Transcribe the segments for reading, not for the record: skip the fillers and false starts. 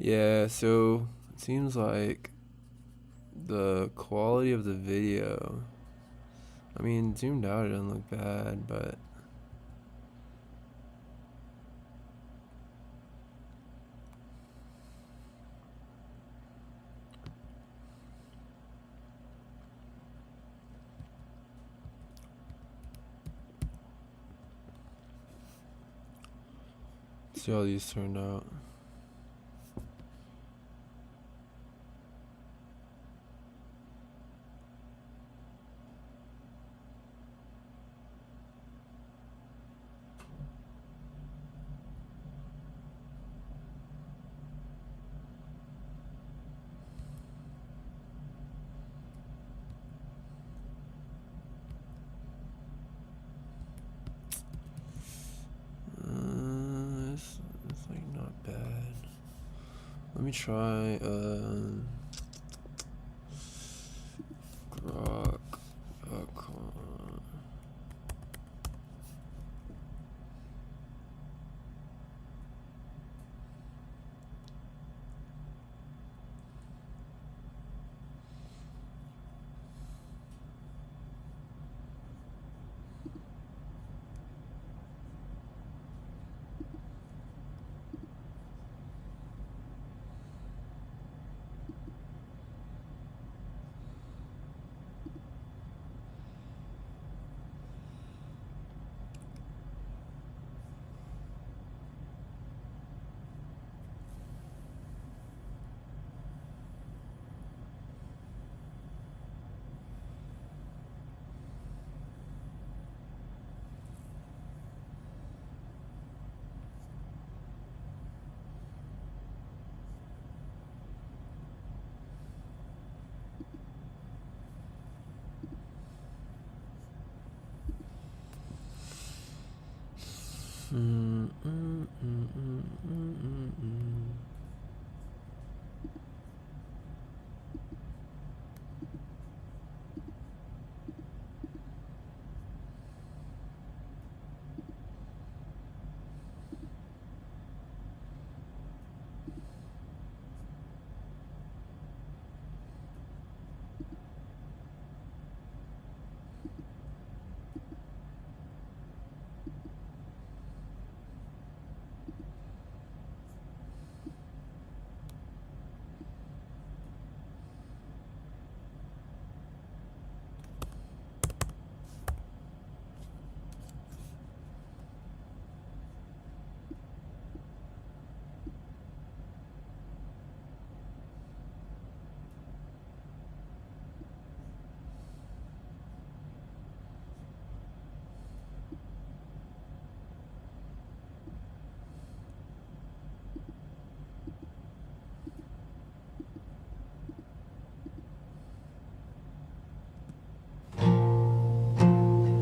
Yeah, so it seems like the quality of the video, I mean, zoomed out it doesn't look bad, but let's see how these turned out. It's like not bad. Let me try grok.com.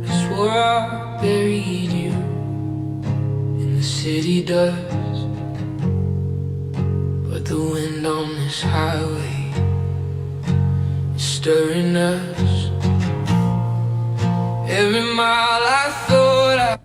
Swore I buried you in the city dust, but the wind on this highway is stirring us. Every mile I thought I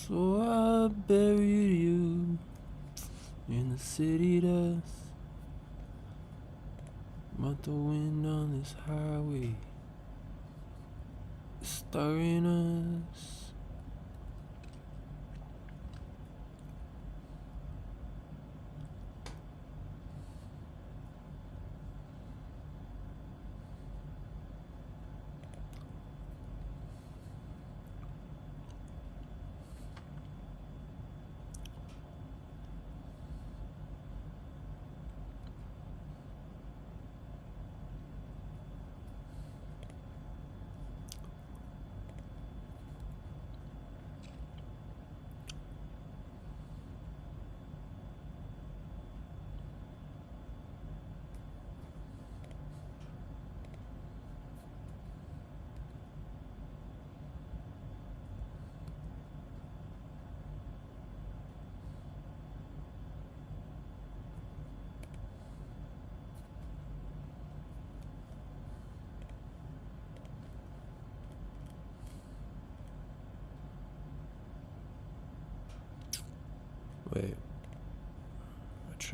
So I buried you in the city dust, but the wind on this highway is stirring us.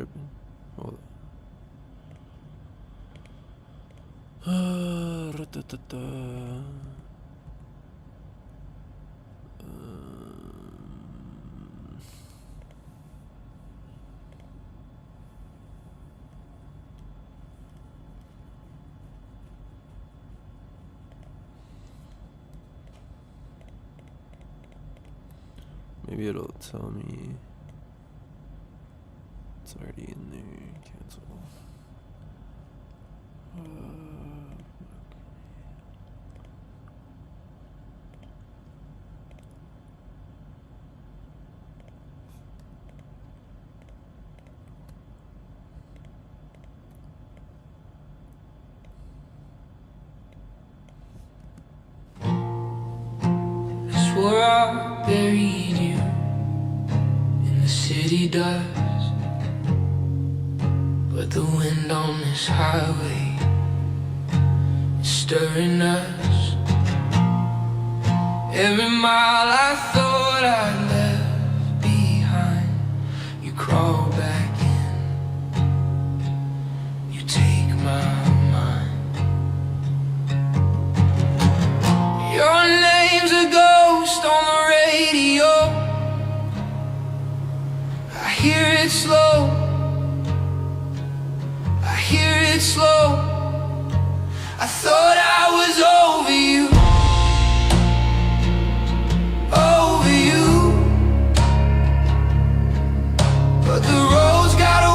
tripping. Hold on. Maybe it'll tell me it's already in there. Cancel. I swore I buried you in the city dust, but the wind on this highway is stirring us. Every mile I thought I'd left behind, you crawl back in, you take my mind. Your name's a ghost on the radio, I hear it slow, I hear it slow. I thought I was over you, over you, but the road's got a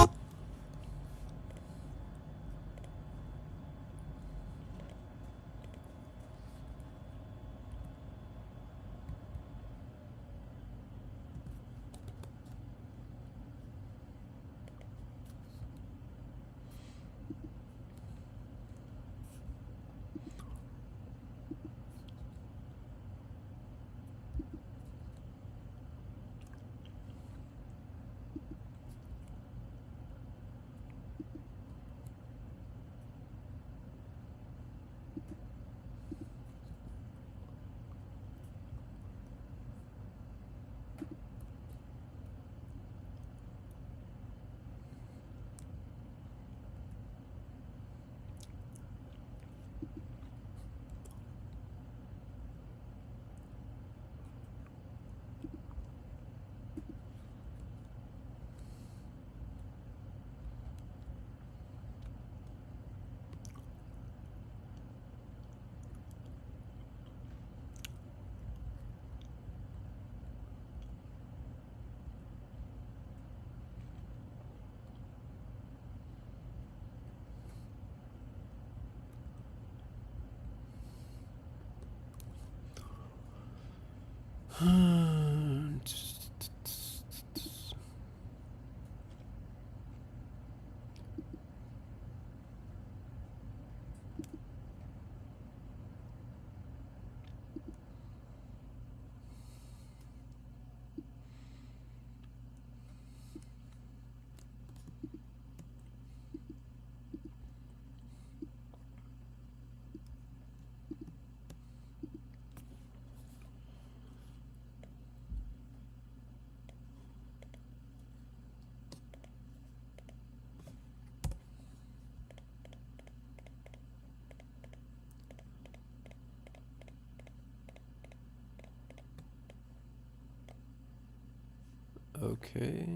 Okay.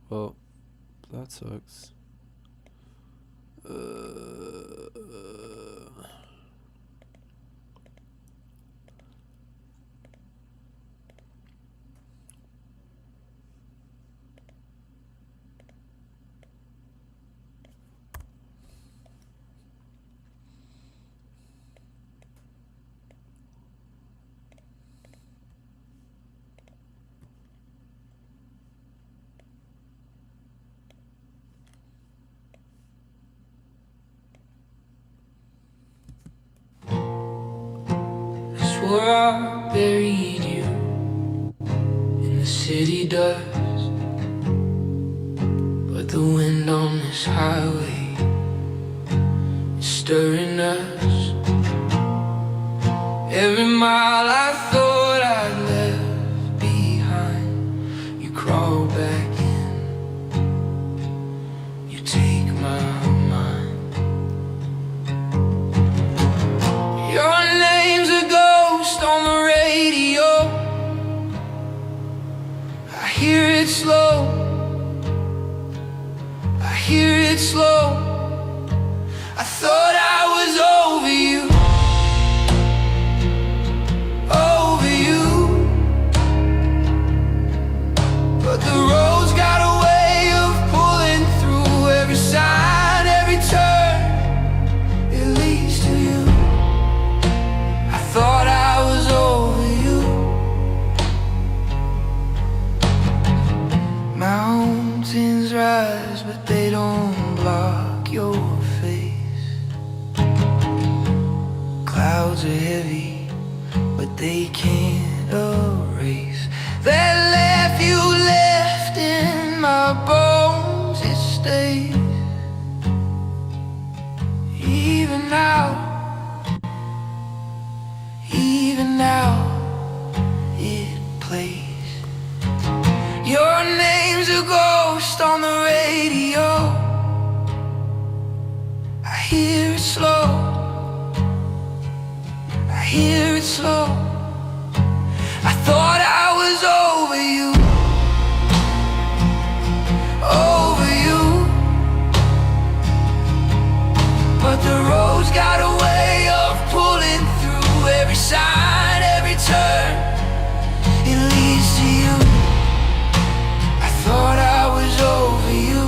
Well, that sucks. swore I buried you in the city dust, but the wind on this highway is stirring us. Every mile I thought I'd left behind, you crawl back in, it slow. I thought I was over you, over you. But the road's got a way of pulling through every sign, every turn. It leads to you. I thought I was over you. Mountains rise, but they don't block your face. Clouds are heavy, but they can't erase that laugh you left in my bones. It stays. Even now, it plays. Your name's a ghost on the radio. I hear it slow, I hear it slow. I thought I was over you, over you. But the road's got a way of pulling through every sign, every turn. It leads to you. I thought I was over you.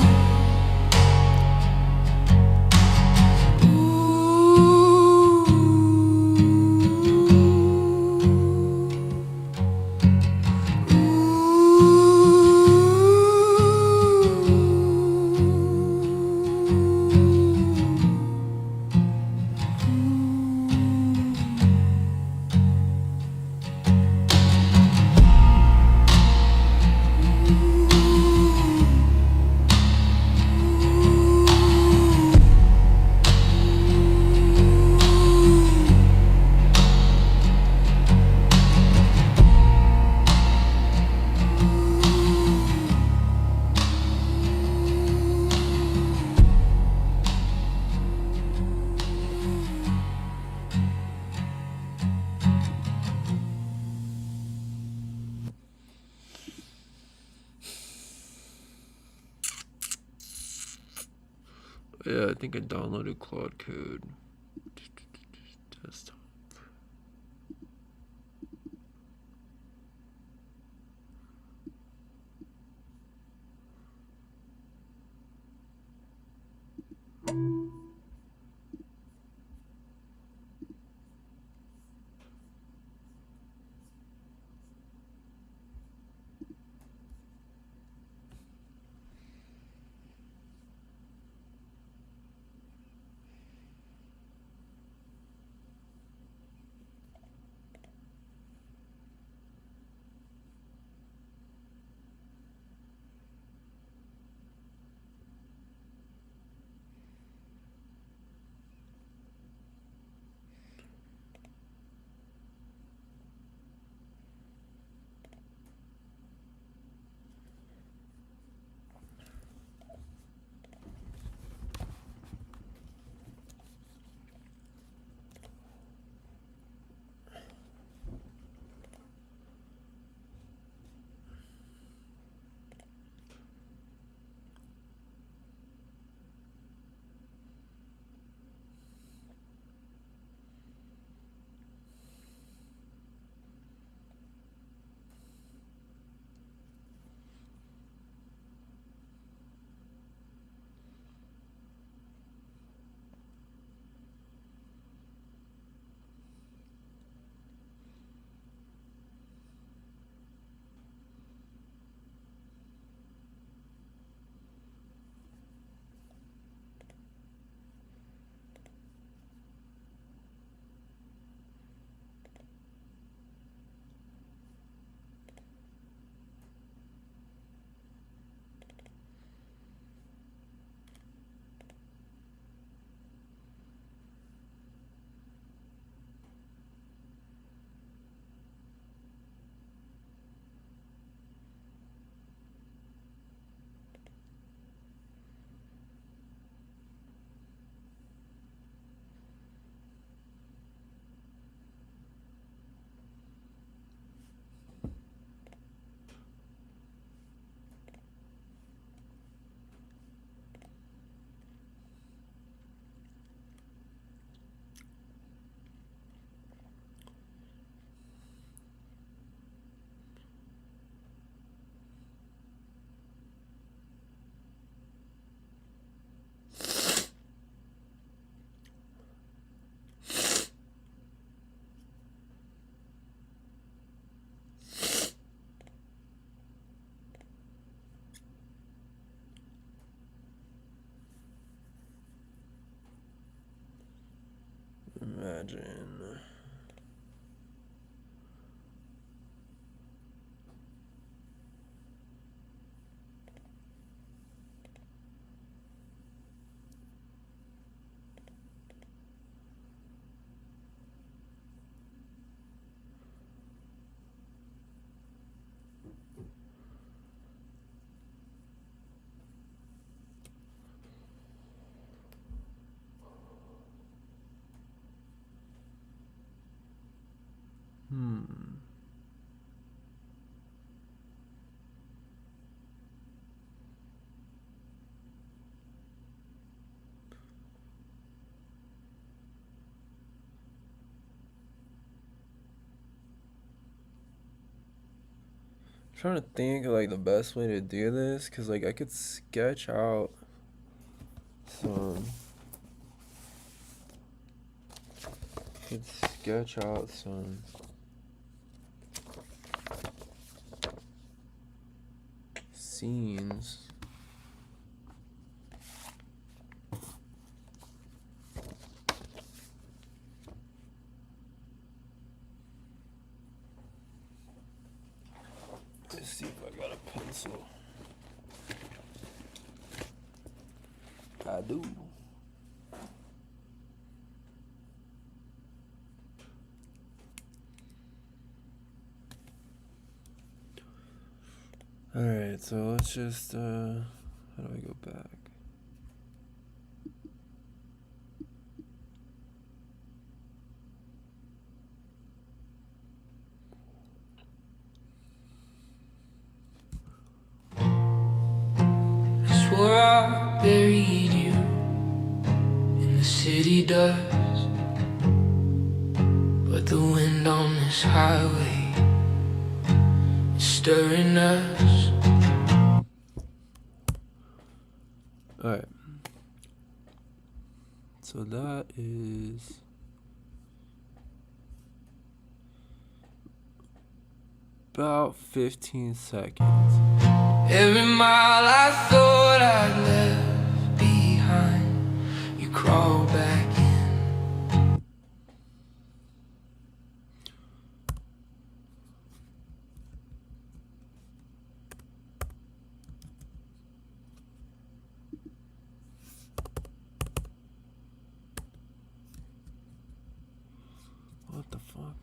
Yeah, I think I downloaded Claude Code. Desktop. imagine. Trying to think of like the best way to do this, cause like I could sketch out some scenes. Let's see if I got a pencil. I do. Alright, so let's just, how do I go back? I swore I buried you in the city dust, but the wind on this highway is stirring us. Alright. So that is about 15 seconds. Every mile I thought I'd left behind, you crawl back in. What the fuck?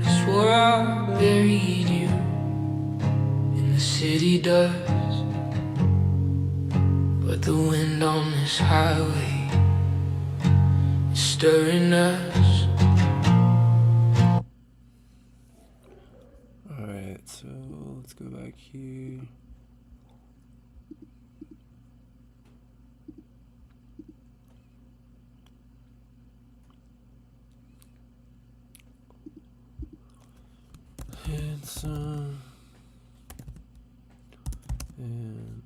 I swore I buried you in the city dust, but the wind on this highway is stirring us. Alright, so let's go back here. Handsome. And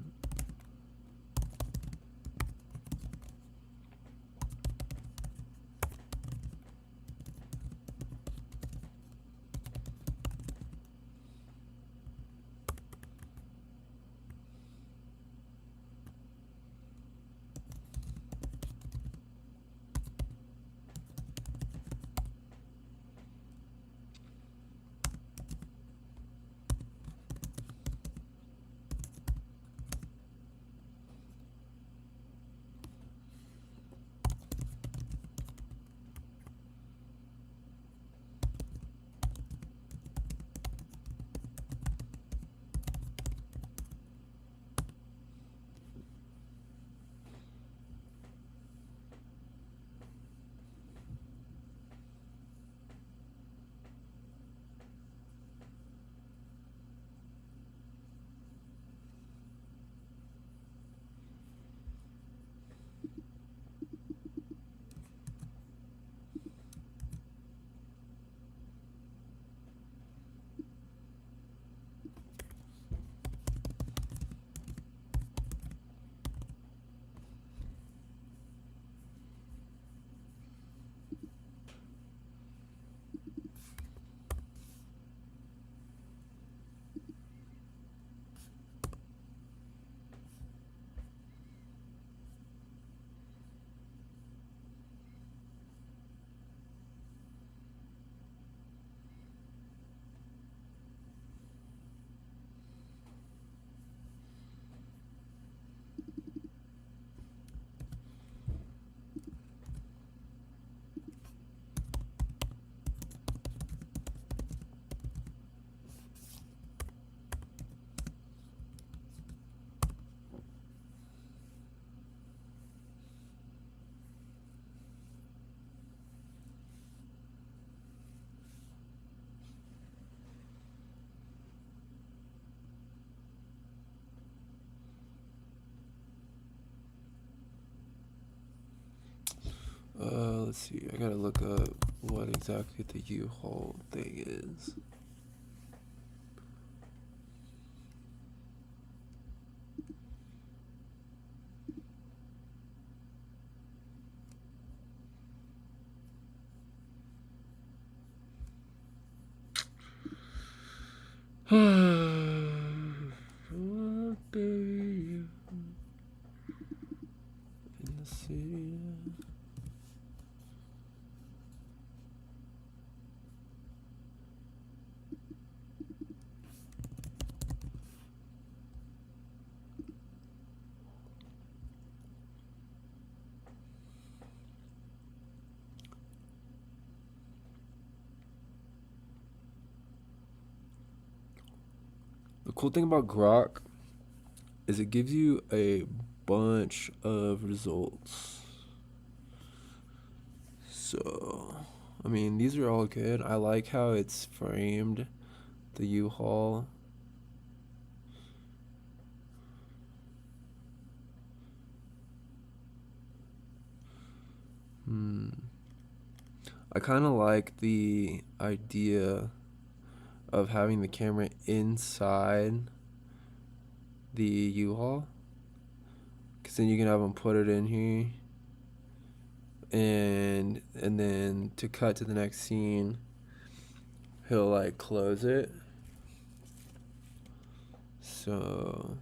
let's see. I gotta look up what exactly the U-Haul thing is. In the city. The cool thing about Grok is it gives you a bunch of results. So, I mean, these are all good. I like how it's framed, the U-Haul. I kind of like the idea of having the camera inside the U-Haul, because then you can have them put it in here, and then to cut to the next scene, he'll like close it. So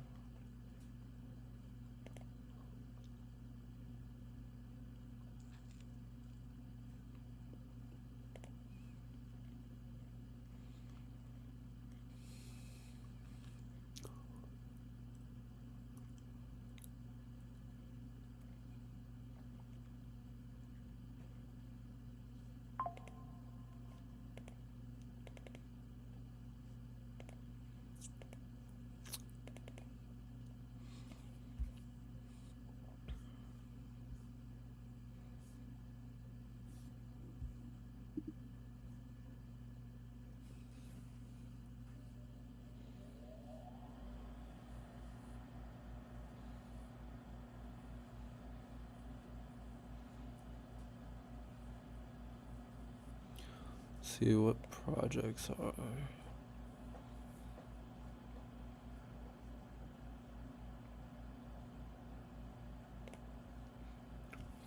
see what projects are.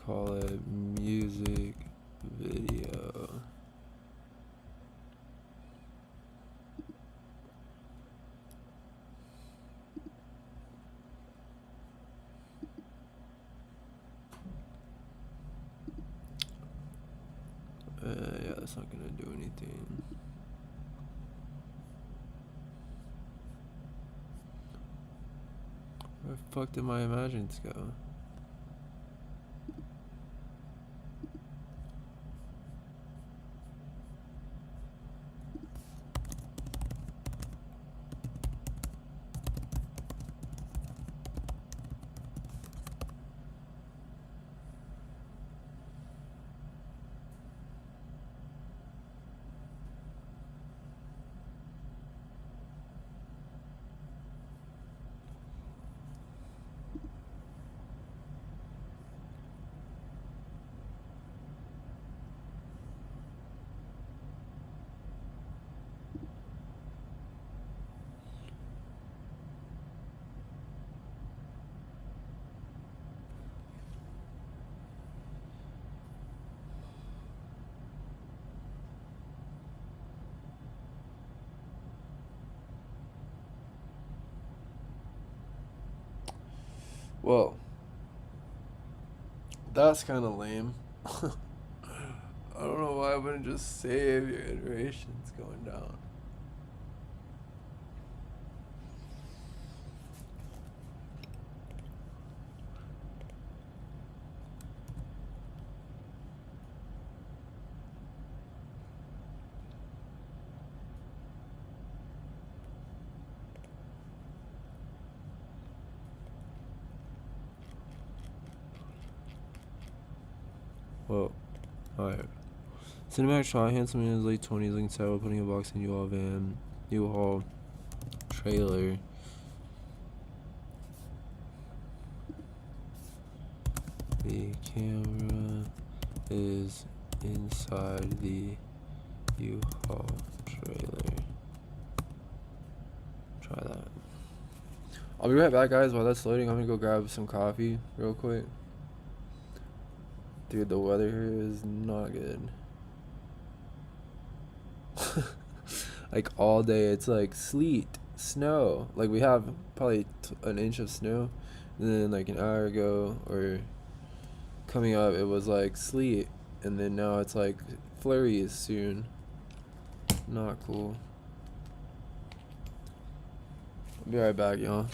Call it music video. Yeah, that's not gonna do anything. Where the fuck did my imagines go? Well, that's kind of lame. I don't know why I wouldn't just save your iterations going down. Well, alright. Cinematic shot, handsome man in his late 20s, looking sad while putting a box in U-Haul van. U-Haul trailer. The camera is inside the U-Haul trailer. Try that. I'll be right back, guys. While that's loading, I'm gonna go grab some coffee real quick. Dude, the weather here is not good. Like all day, it's like sleet, snow. Like we have probably an inch of snow, and then like an hour ago or coming up, it was like sleet, and then now it's like flurries soon. Not cool. I'll be right back, y'all.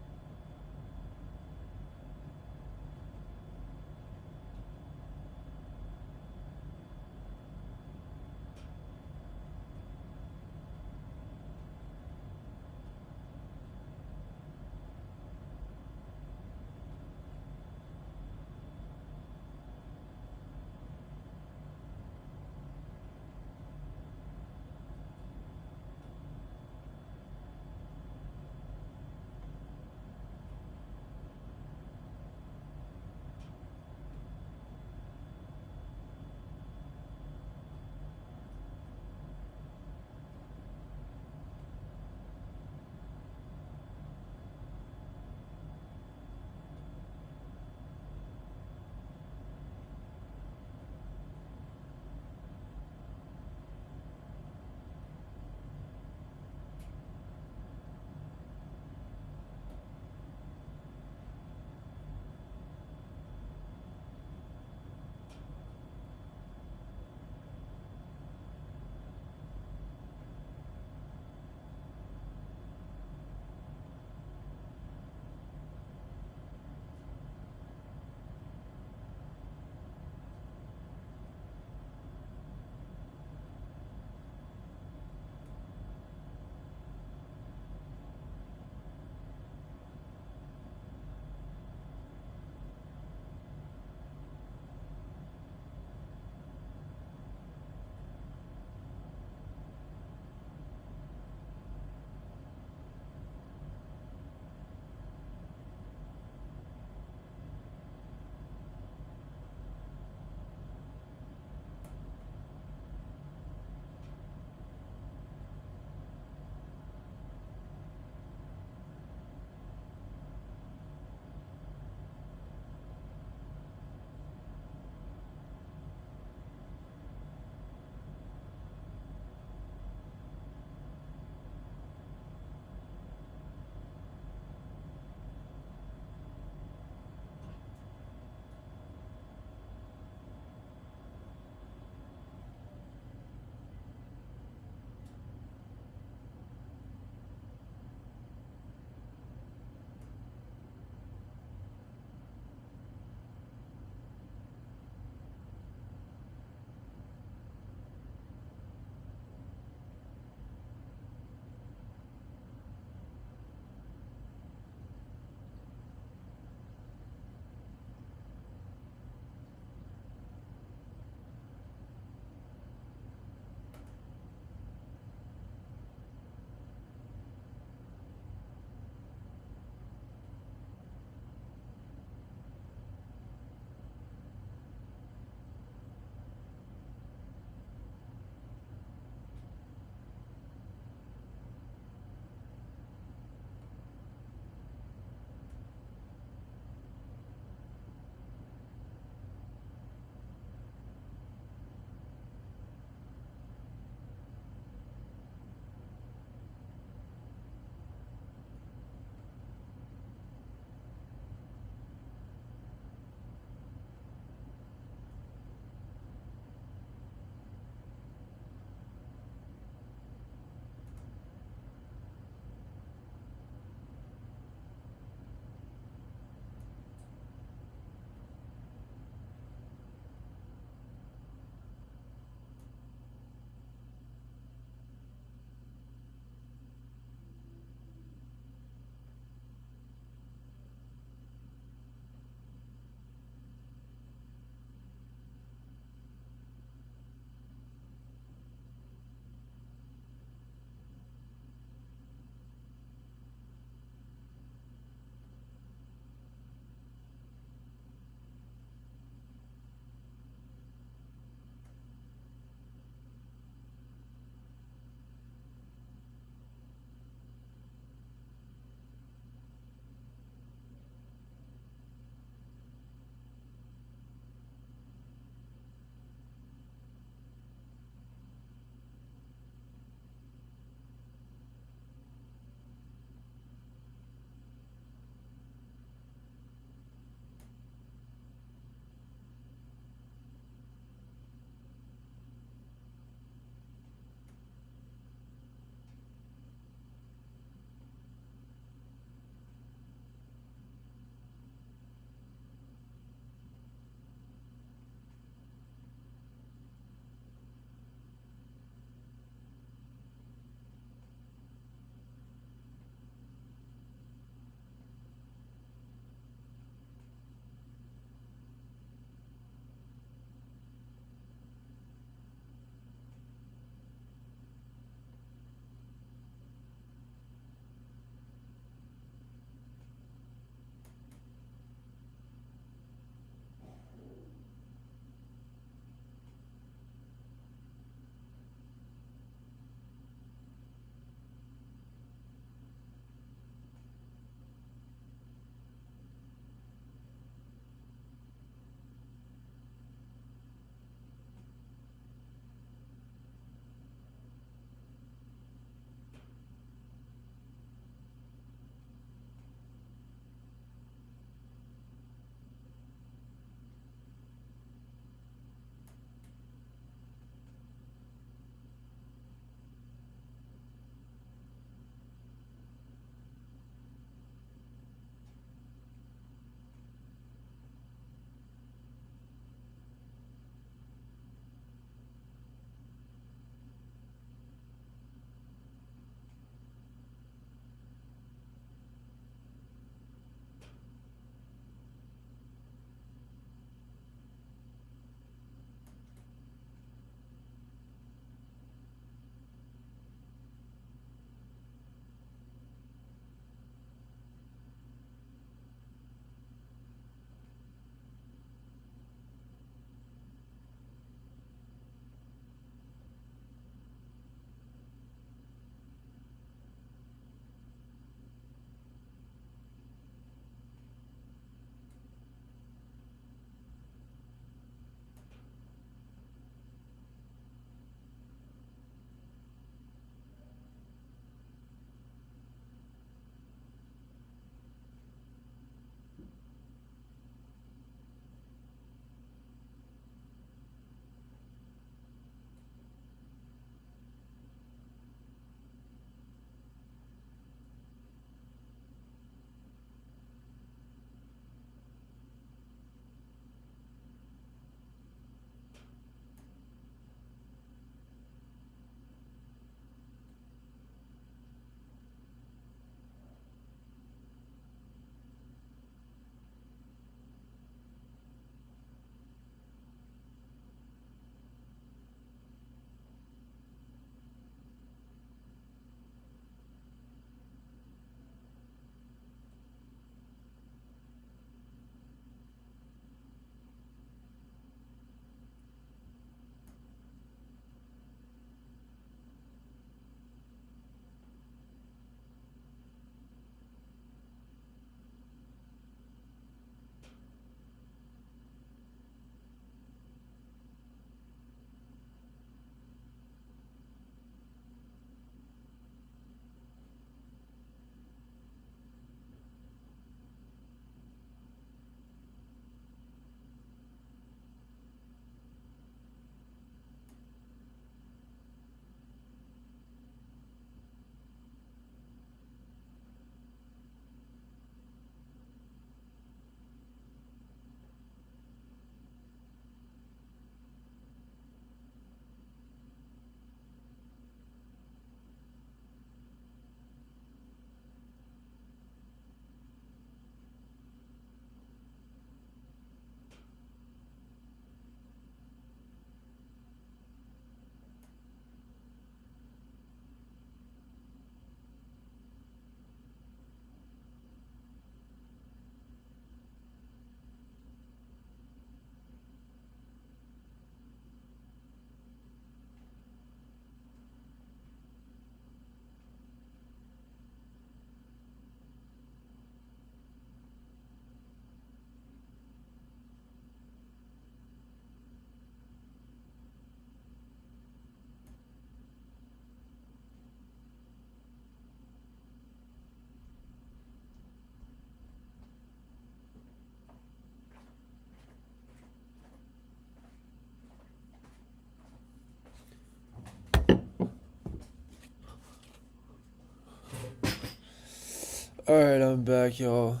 Alright, I'm back, y'all.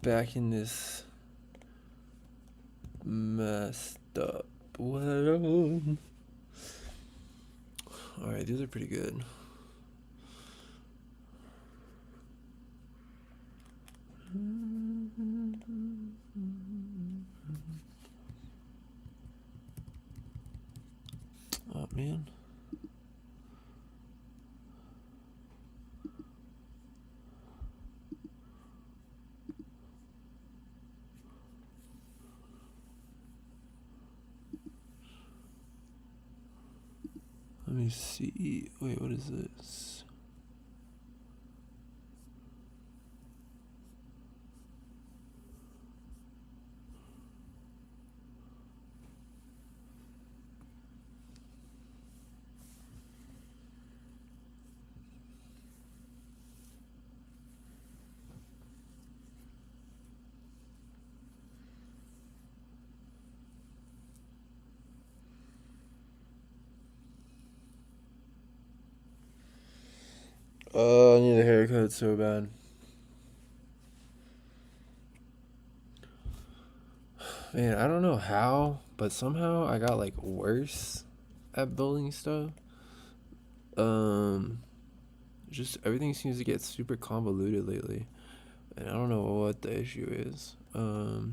Back in this messed up world. Alright, these are pretty good. Oh, man. Let me see. Wait, what is this? Oh, I need a haircut so bad. Man, I don't know how, but somehow I got like worse at building stuff. Just everything seems to get super convoluted lately, and I don't know what the issue is. Oh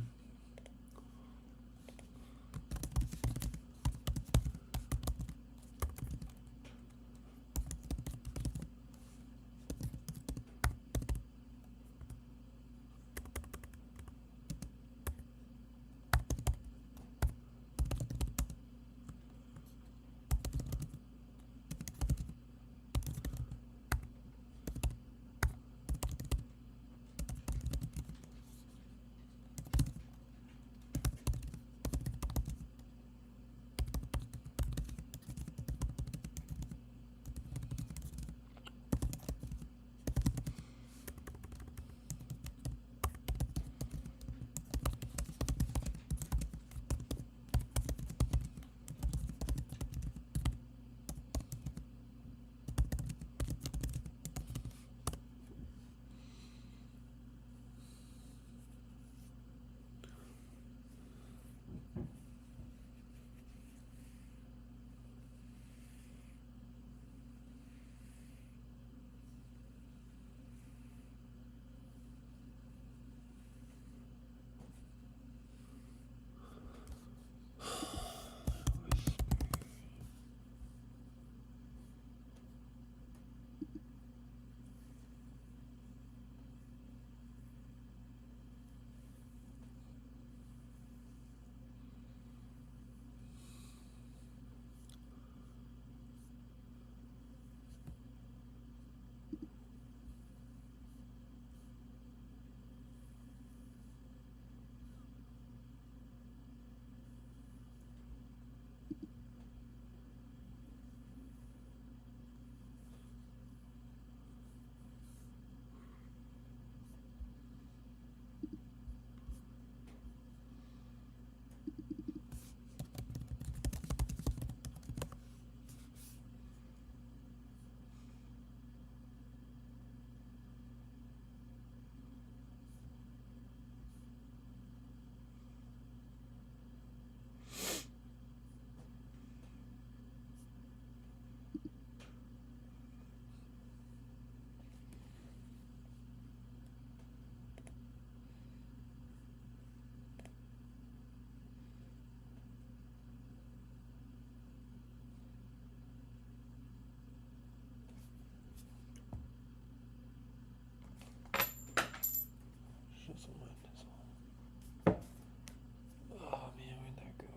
man, where'd that go?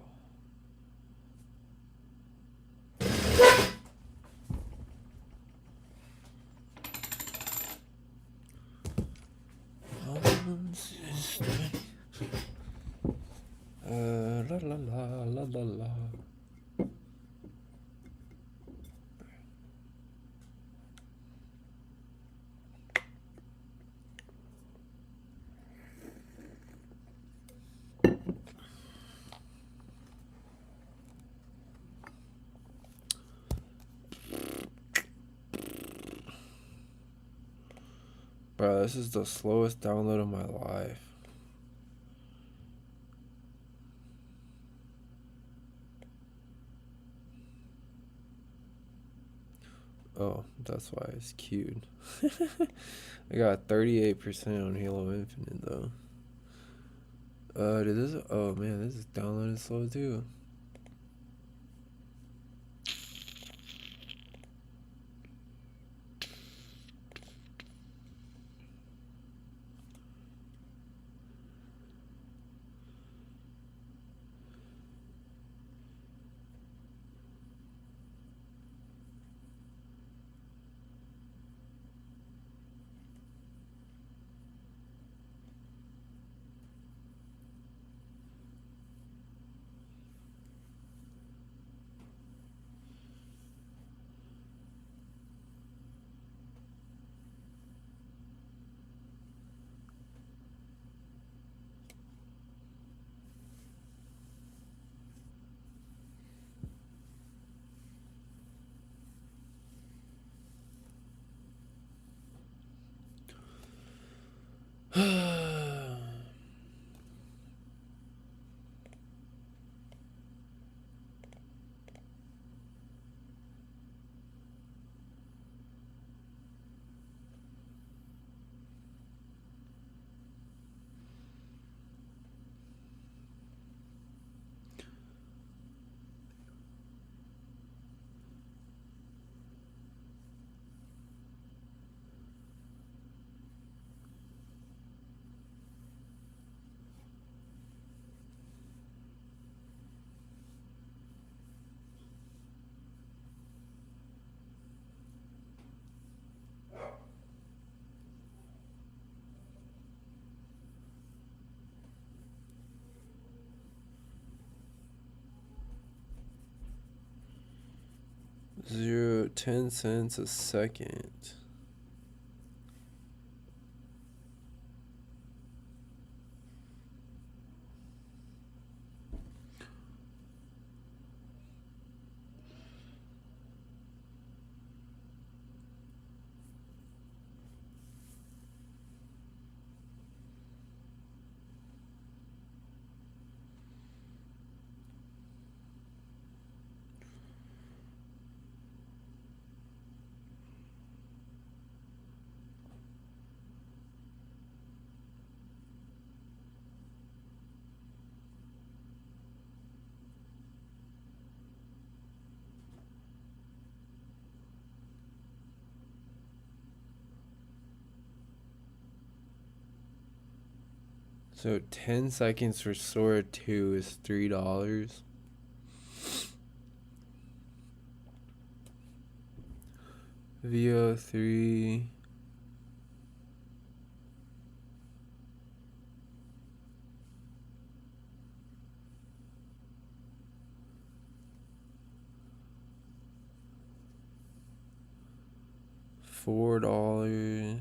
La la la la la la. Bro, this is the slowest download of my life. Oh, that's why it's queued. I got 38% on Halo Infinite though. Did this? Oh man, this is downloading slow too. Zero, 10 cents a second. So 10 seconds for Sora 2 is $3. VO3. $4.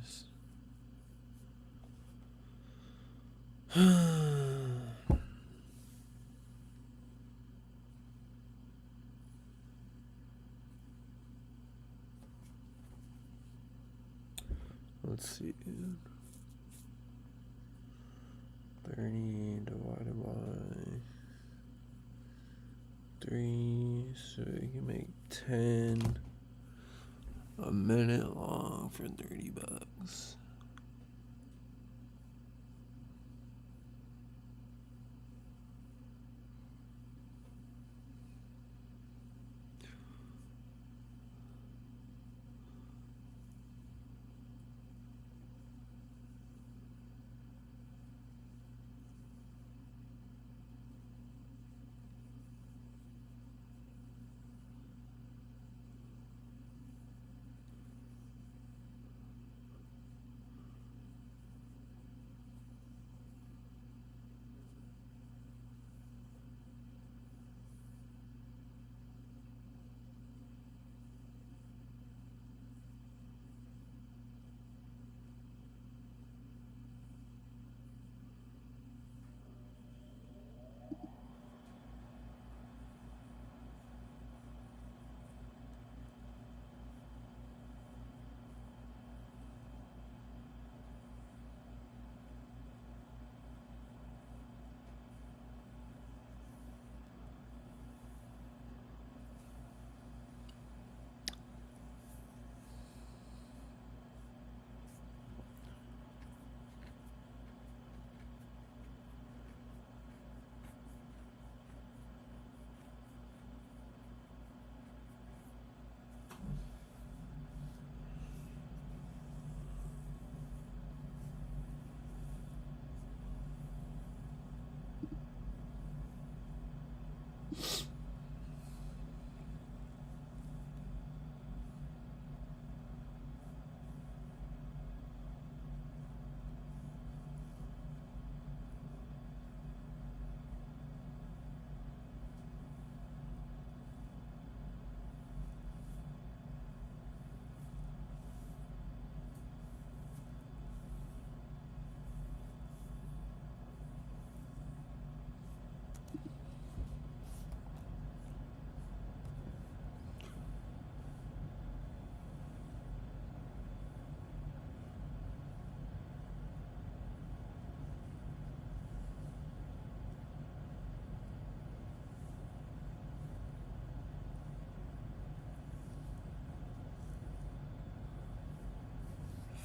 Let's see. 30 divided by 3, so you can make 10 a minute long for $30.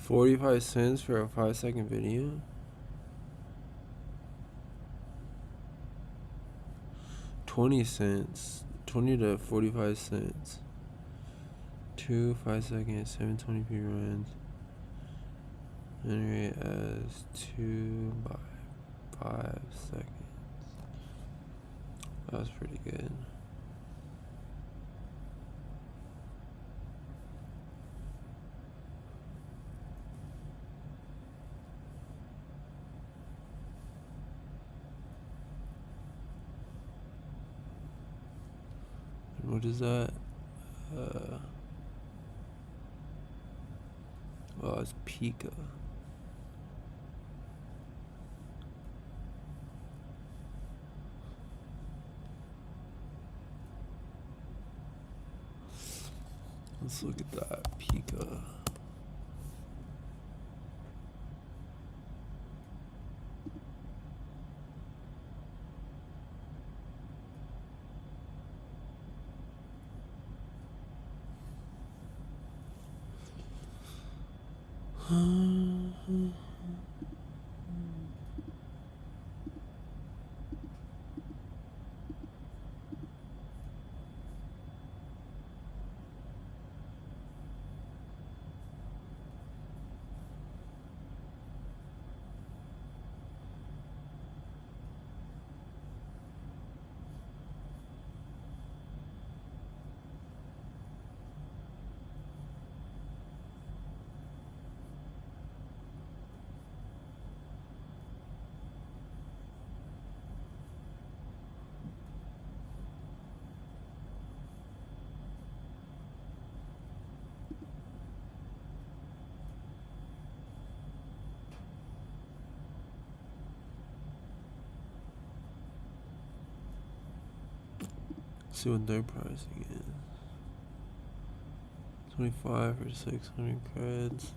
45 cents for a 5-second video? $0.20. 20 to 45 cents. 2 5-second 720p runs. Generate as 2 by 5 seconds. That's pretty good. What is that? Oh, it's Pika. Let's look at that Pika. See what their pricing is. 25 for 600 creds.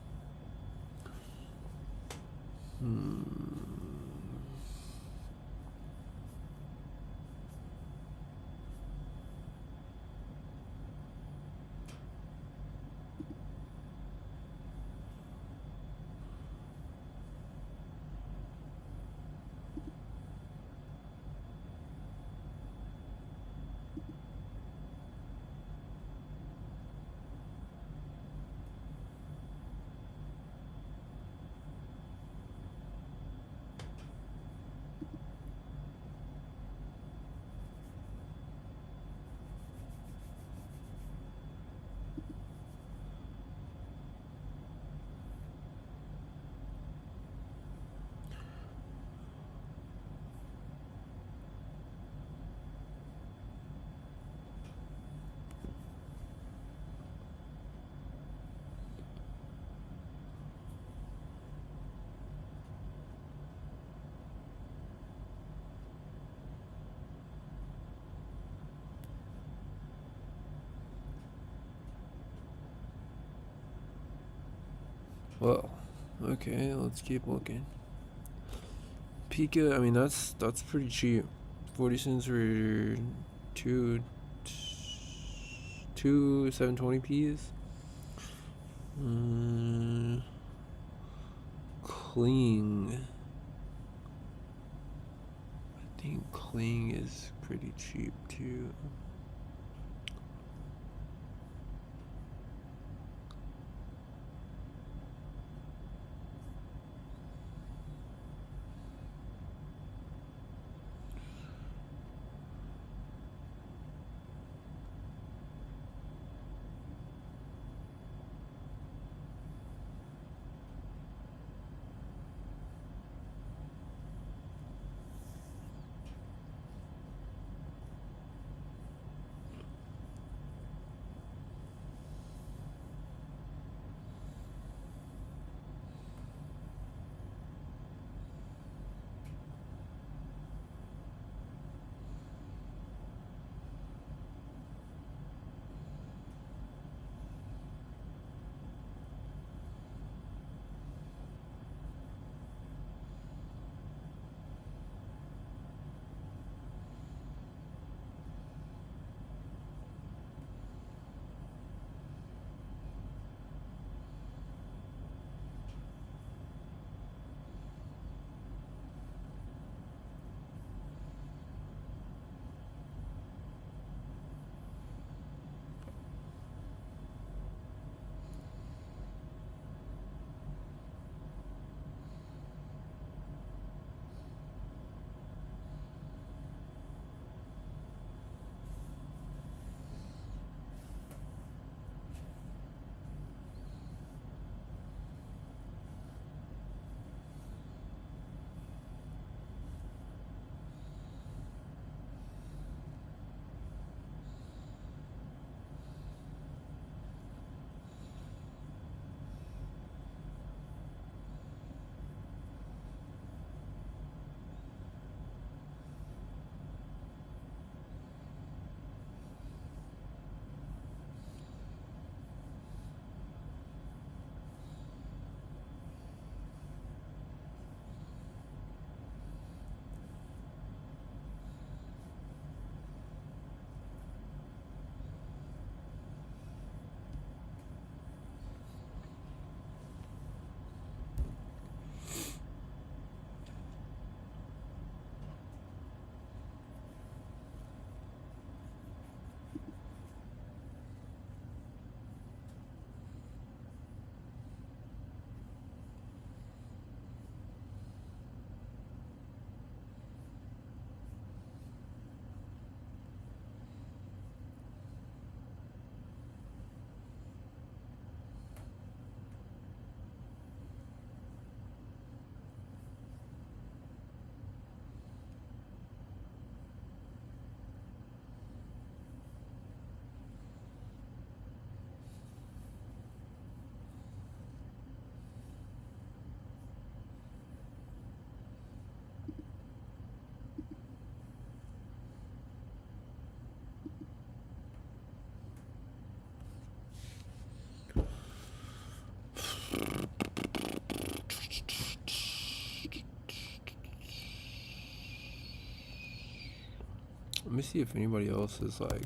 Well, okay, let's keep looking. Pika, I mean that's pretty cheap. 40 cents for two 720p's. Cling. I think Cling is pretty cheap too. me see if anybody else is like.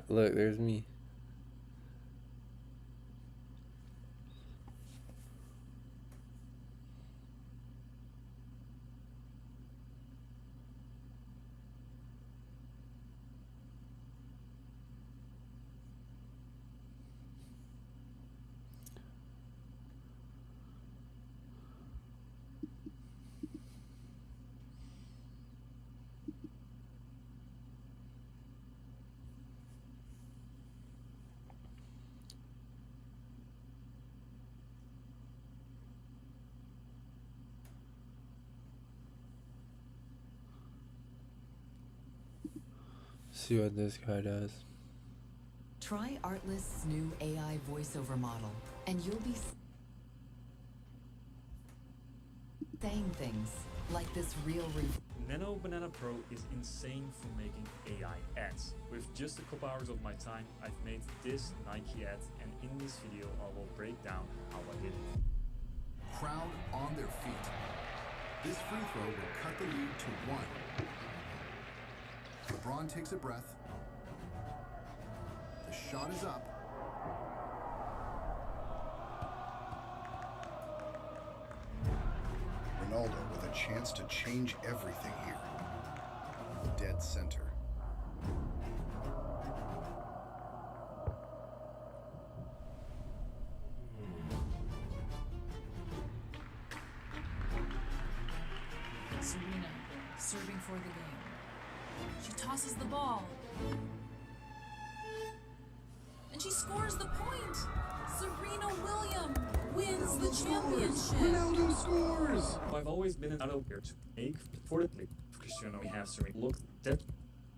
Look, there's me. See what this guy does. Try Artlist's new AI voiceover model, and you'll be saying things like this real review. Nano Banana Pro is insane for making AI ads. With just a couple hours of my time, I've made this Nike ad, and in this video I will break down how I did it. Crowd on their feet. This free throw will cut the lead to 1. LeBron takes a breath. The shot is up. Ronaldo with a chance to change everything here. Dead center. Suno, serving for the game. She tosses the ball. And she scores the point! Serena Williams wins the championship! Ronaldo scores! I've always been an adult here to make for the play. Cristiano, we have Serena look that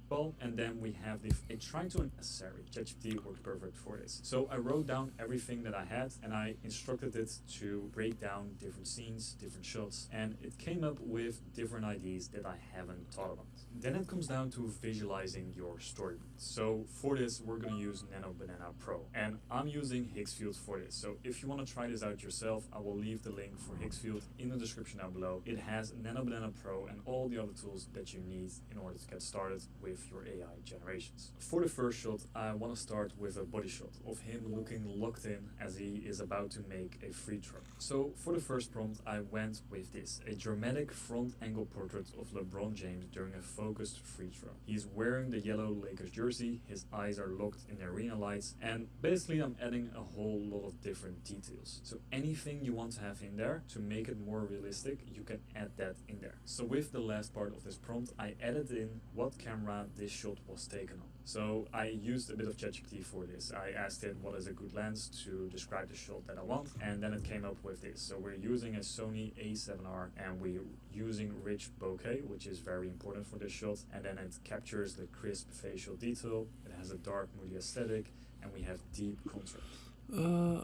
ball, and then we have the trying to unnecessary. ChatGPT worked perfect for this. So I wrote down everything that I had, and I instructed it to break down different scenes, different shots, and it came up with different ideas that I haven't thought about. Then it comes down to visualizing your story. So for this, we're going to use Nano Banana Pro, and I'm using Higgsfield for this. So if you want to try this out yourself, I will leave the link for Higgsfield in the description down below. It has Nano Banana Pro and all the other tools that you need in order to get started with your AI generations. For the first shot, I want to start with a body shot of him looking locked in as he is about to make a free throw. So for the first prompt, I went with this, a dramatic front angle portrait of LeBron James during a focused free throw. He's wearing the yellow Lakers jersey, his eyes are locked in the arena lights, and basically I'm adding a whole lot of different details. So anything you want to have in there to make it more realistic, you can add that in there. So with the last part of this prompt, I added in what camera this shot was taken on. So I used a bit of ChatGPT for this. I asked it what is a good lens to describe the shot that I want, and then it came up with this. So we're using a Sony A7R, and we're using rich bokeh, which is very important for this shot, and then it captures the crisp facial detail. It has a dark moody aesthetic, and we have deep contrast.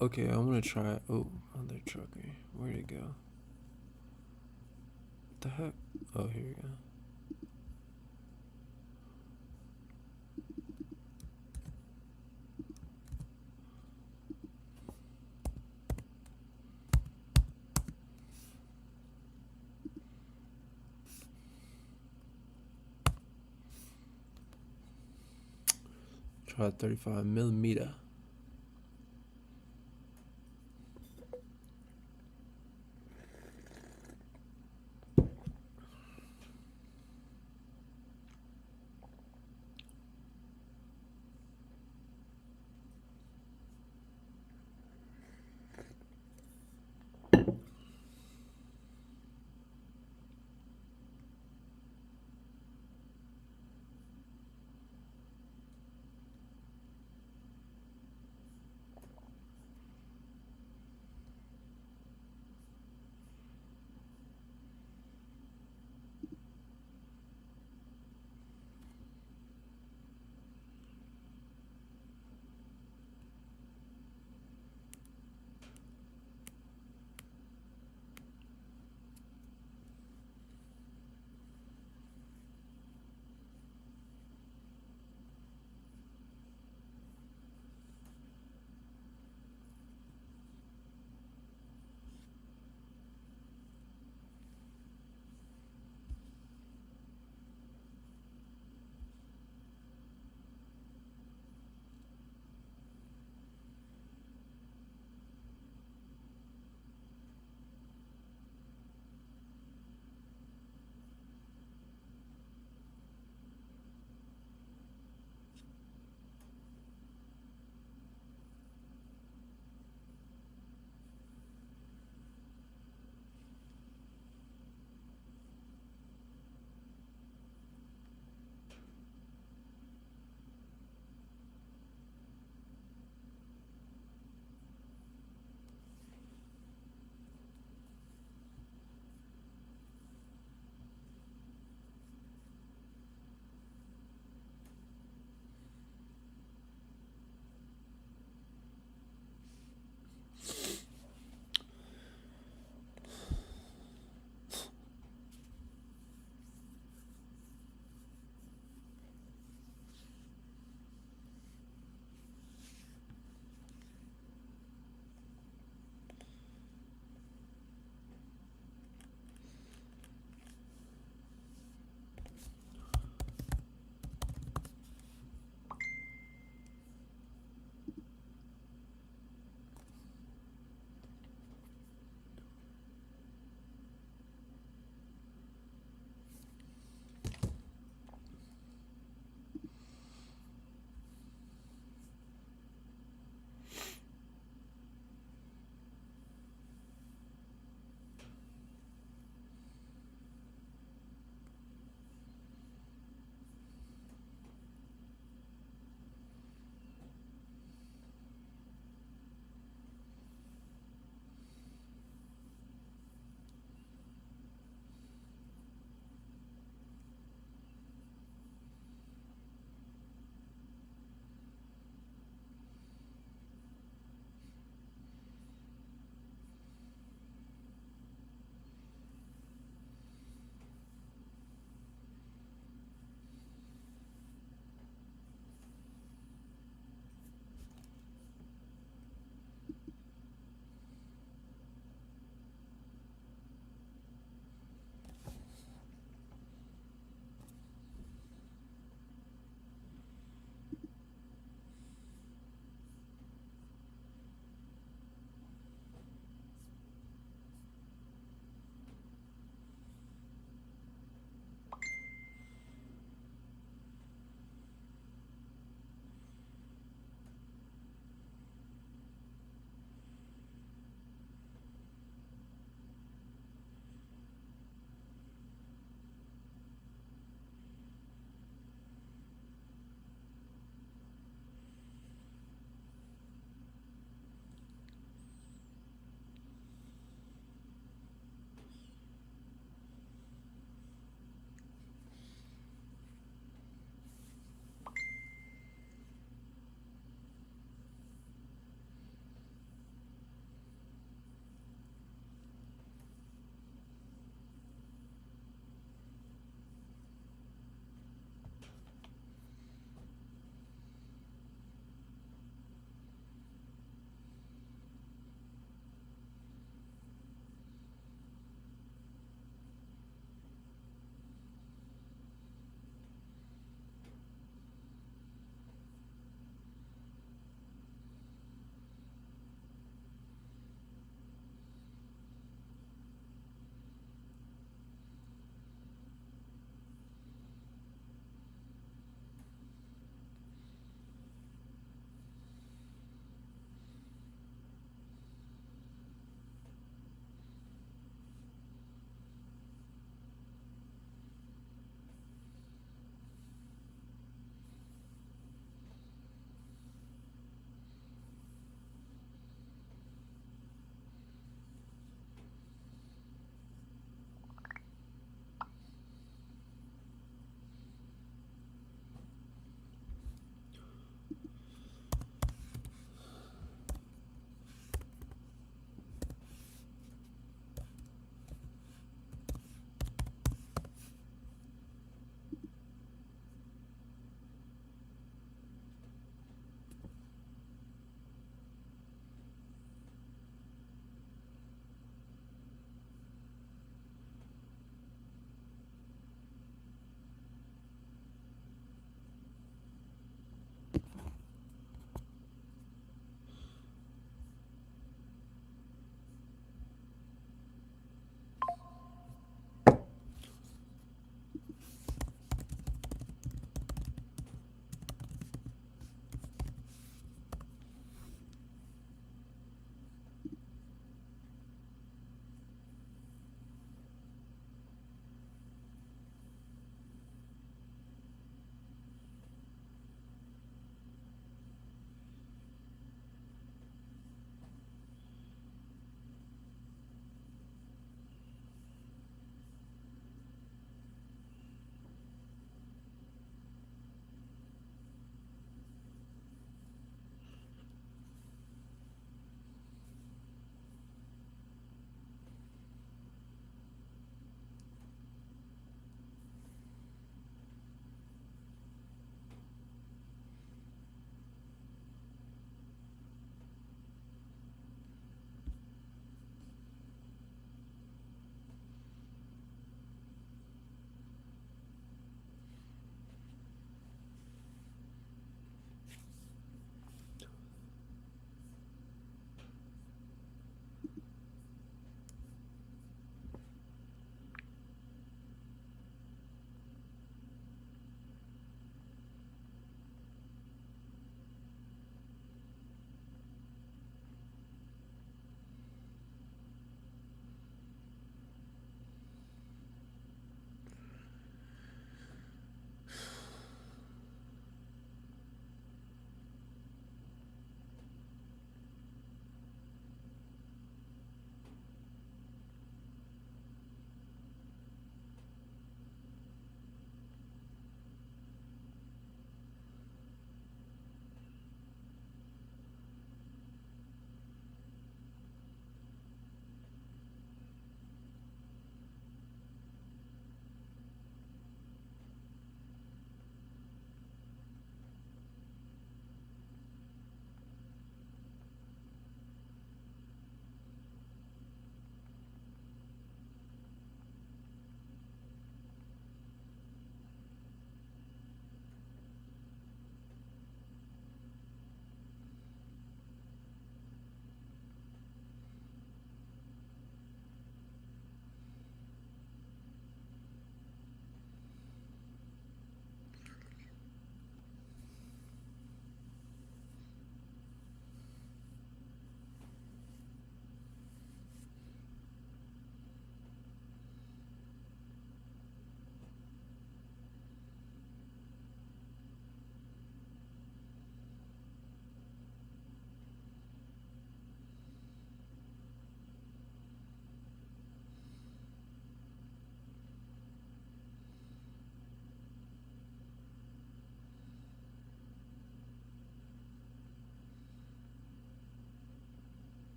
Okay, I'm gonna try. Oh, other trucker. Where'd it go? What the heck? Oh, here we go. Try 35mm.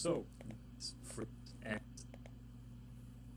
So, it's free and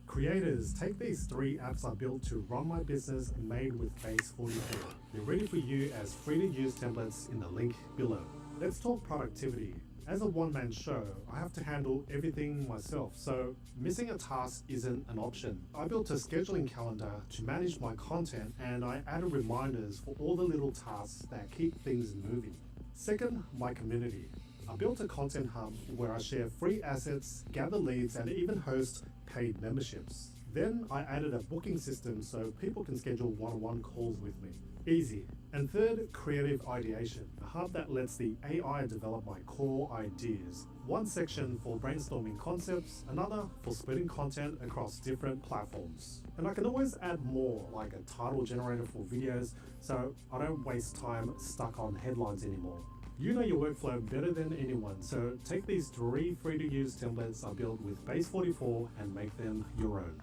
Creators, take these 3 apps I built to run my business made with Base 44. They're ready for you as free to use templates in the link below. Let's talk productivity. As a one-man show, I have to handle everything myself, so missing a task isn't an option. I built a scheduling calendar to manage my content, and I added reminders for all the little tasks that keep things moving. Second, my community. I built a content hub where I share free assets, gather leads, and even host paid memberships. Then I added a booking system so people can schedule one-on-one calls with me. Easy. And third, creative ideation, a hub that lets the AI develop my core ideas. One section for brainstorming concepts, another for splitting content across different platforms. And I can always add more, like a title generator for videos, so I don't waste time stuck on headlines anymore. You know your workflow better than anyone, so take these 3 free-to-use templates I built with Base 44 and make them your own.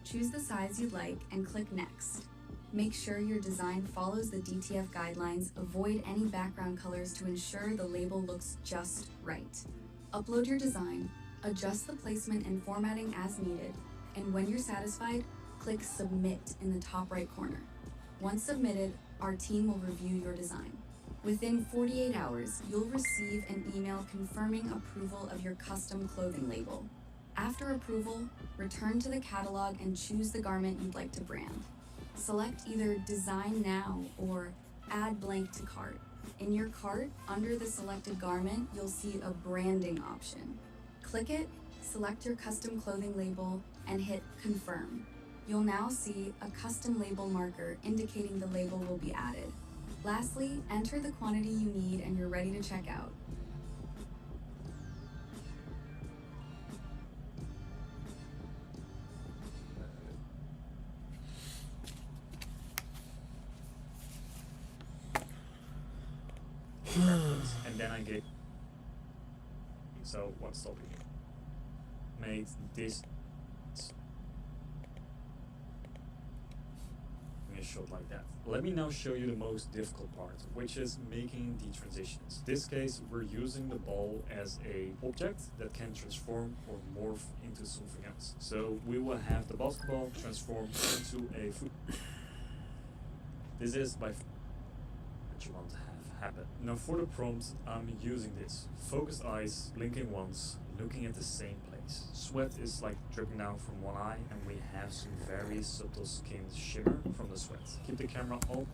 Choose the size you'd like and click Next. Make sure your design follows the DTF guidelines, avoid any background colors to ensure the label looks just right. Upload your design, adjust the placement and formatting as needed, and when you're satisfied, click Submit in the top right corner. Once submitted, our team will review your design. Within 48 hours, you'll receive an email confirming approval of your custom clothing label. After approval, return to the catalog and choose the garment you'd like to brand. Select either Design Now or Add Blank to Cart. In your cart, under the selected garment, you'll see a branding option. Click it, select your custom clothing label, and hit Confirm. You'll now see a custom label marker indicating the label will be added. Lastly, enter the quantity you need and you're ready to check out. reference, and then I get. So what's stopping you? Made this a shot like that. Let me now show you the most difficult part, which is making the transitions. In this case, we're using the ball as a object that can transform or morph into something else. So we will have the basketball transform into a foot. This is by what you want to have happen. Now for the prompt, I'm using this. Focused eyes, blinking once, looking at the same place. Sweat is like dripping down from one eye, and we have some very subtle skin shimmer from the sweat. Keep the camera on.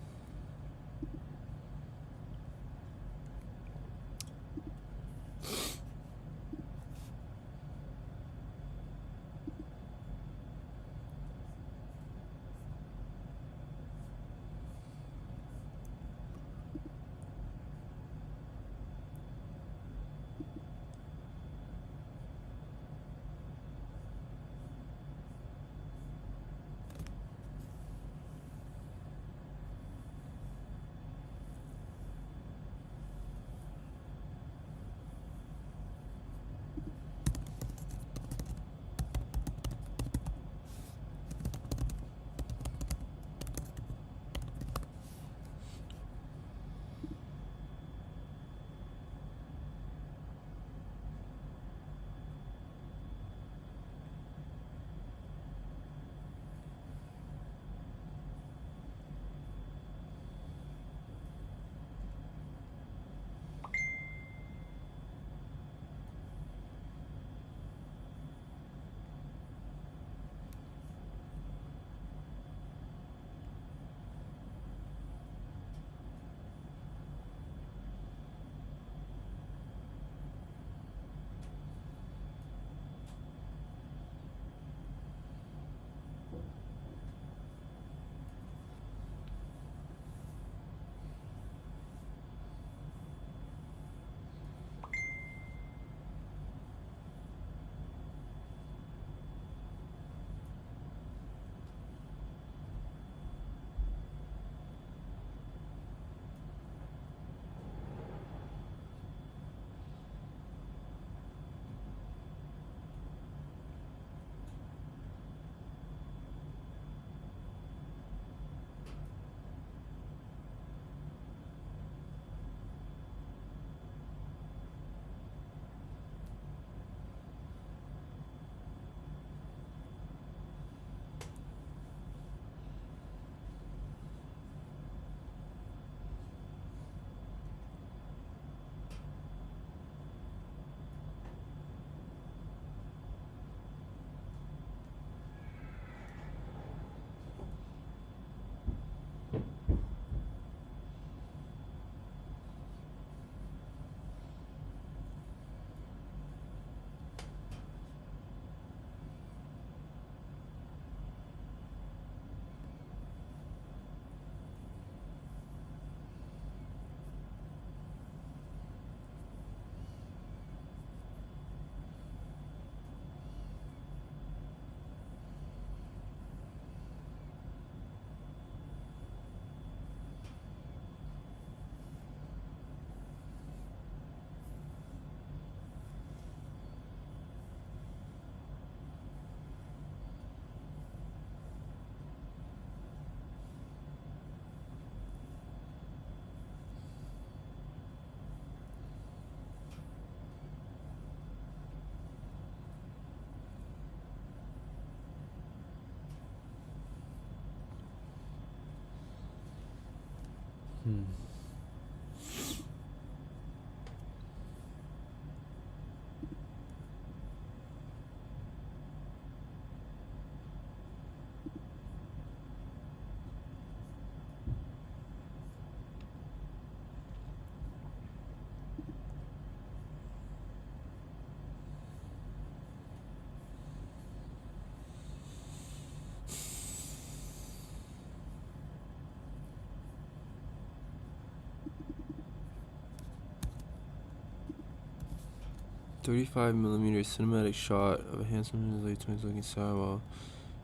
$35mm cinematic shot of a handsome late 20s looking style while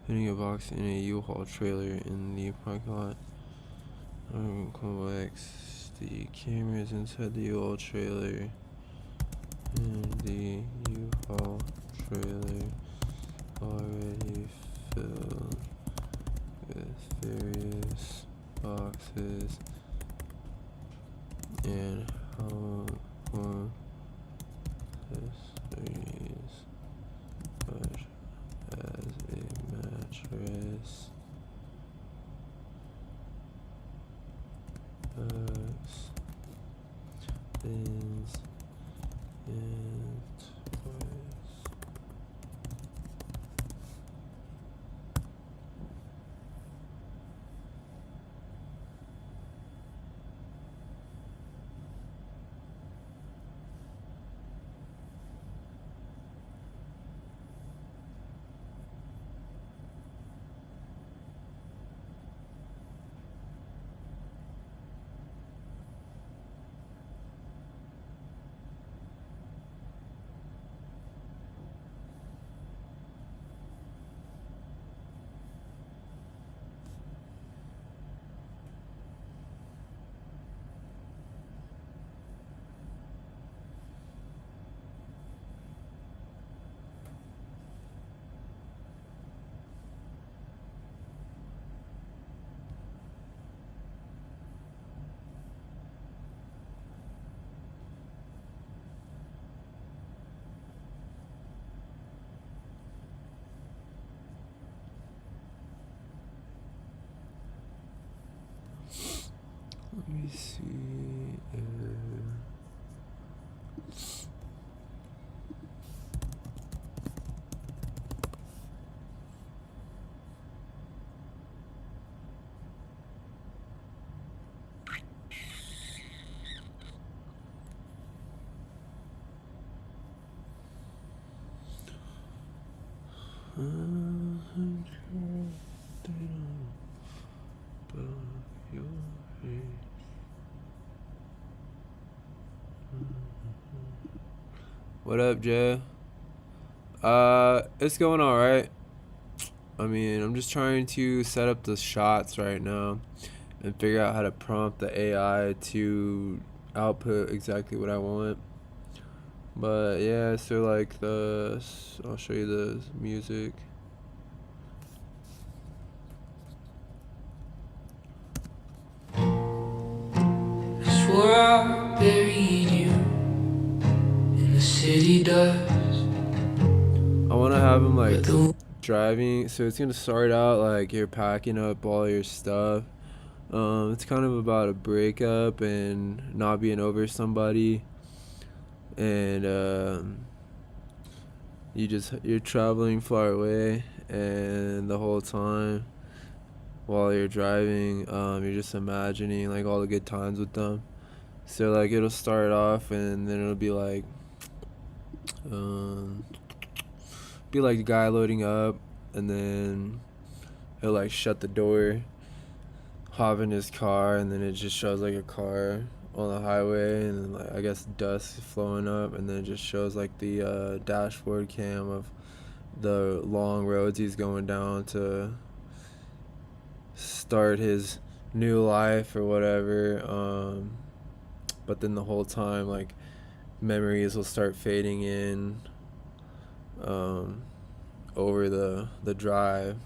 hitting a box in a U-Haul trailer in the parking lot. X. The camera is inside the U-Haul trailer, and the U-Haul trailer already filled with various boxes and how long accessories such as a mattress, bins, and toys. Let me see. What up, Jay? It's going alright. I mean, I'm just trying to set up the shots right now and figure out how to prompt the AI to output exactly what I want. But yeah, so like I'll show you the music. I swore I buried you in the city dust. I want to have him like driving, so it's gonna start out like you're packing up all your stuff. It's kind of about a breakup and not being over somebody, and you're traveling far away, and the whole time while you're driving, you're just imagining like all the good times with them. So like it'll start off, and then it'll be like the guy loading up, and then he'll like shut the door, hop in his car, and then it just shows like a car on the highway, and then, like I guess dust flowing up, and then it just shows like the dashboard cam of the long roads he's going down to start his new life or whatever. But then the whole time like memories will start fading in over the drive.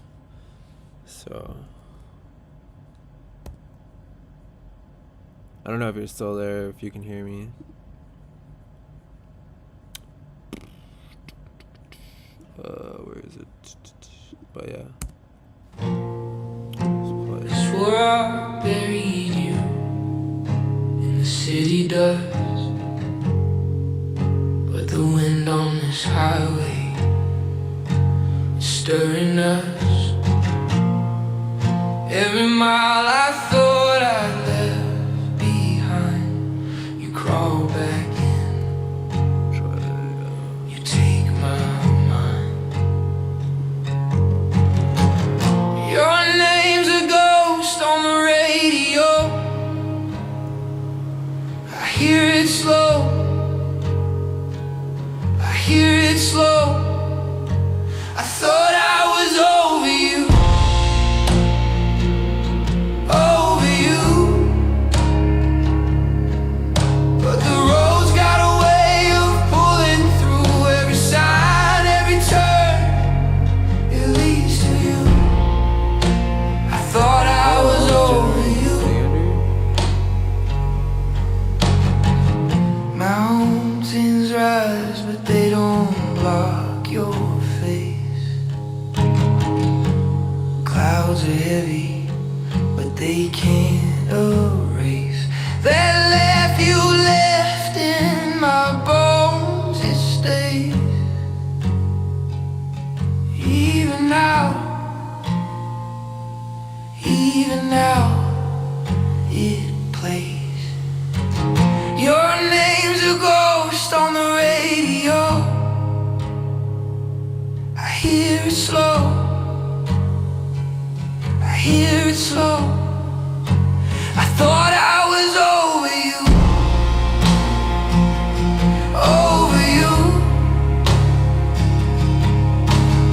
So I don't know if you're still there, if you can hear me. Where is it? But yeah. I swore I buried you Every mile I thought I'd left behind, you crawl back in. You take my mind. Your name's a ghost on the radio. I hear it slow. I hear it slow. I thought I was over you. Over you. But the road's got a way of pulling through every sign, every turn. It leads to you. I thought I was over you. Mountains rise, but they don't block your face. Clouds are heavy, but they can't erase that life you left in my bones. It stays. Even now, it plays. Your name's a ghost on the radio. I hear it slow. I hear it slow. I thought I was over you. Over you.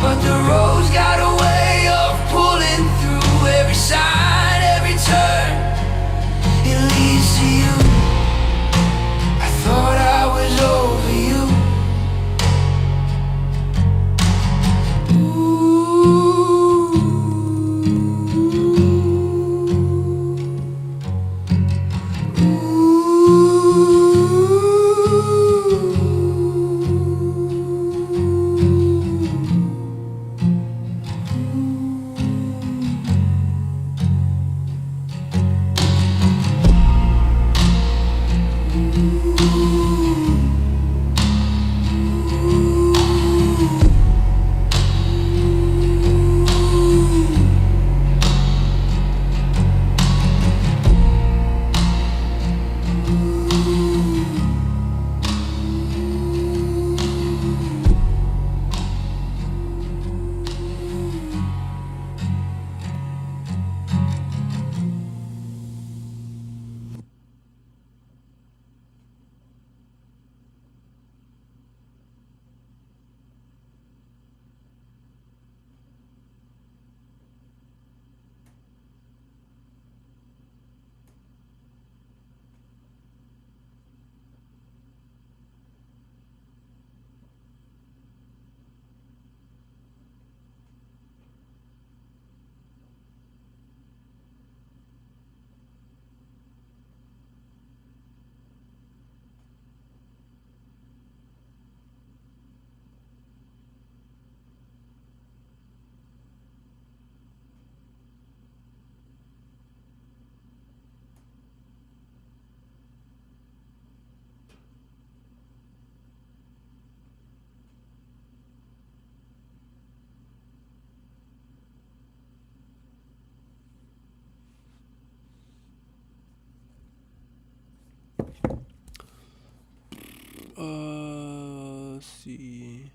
But the road's got a way of pulling through every sign, every turn. It leads to you. I thought I was over you. Let's see.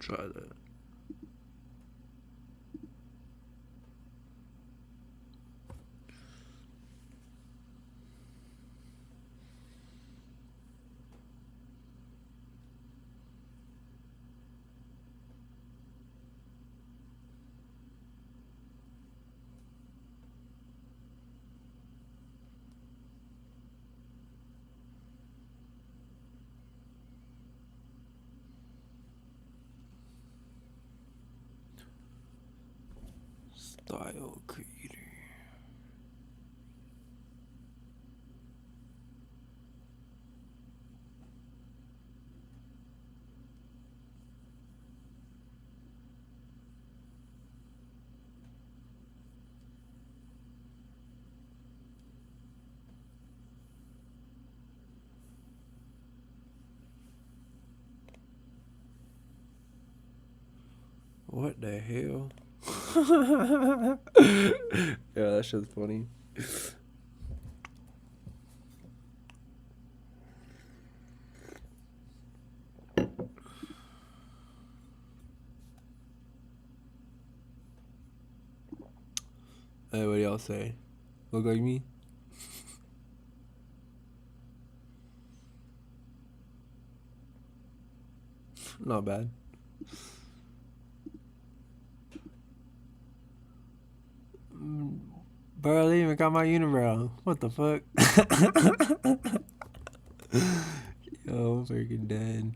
Try that. Style creator. What the hell? Yeah, that shit's funny. Hey, what do y'all say? Look like me? Not bad. Bro, they even got my unibrow. What the fuck? Yo, I'm freaking dead.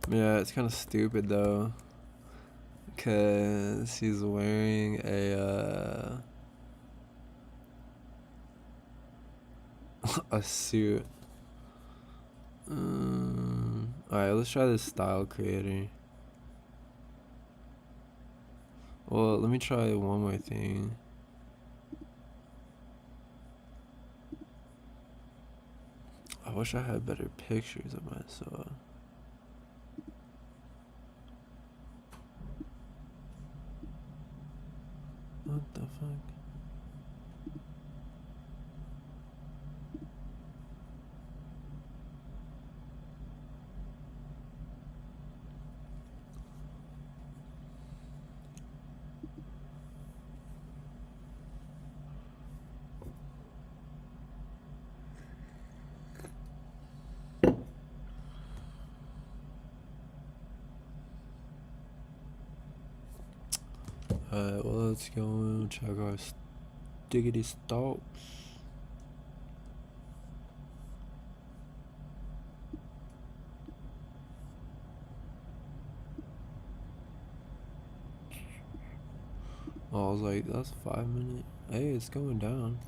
Yeah, it's kind of stupid though, cause he's wearing a suit. Alright, let's try this style creator. Well, let me try one more thing. I wish I had better pictures of myself. What the fuck? Alright, well, let's go and check our stickity stalks. Oh, I was like, that's 5 minutes. Hey, it's going down.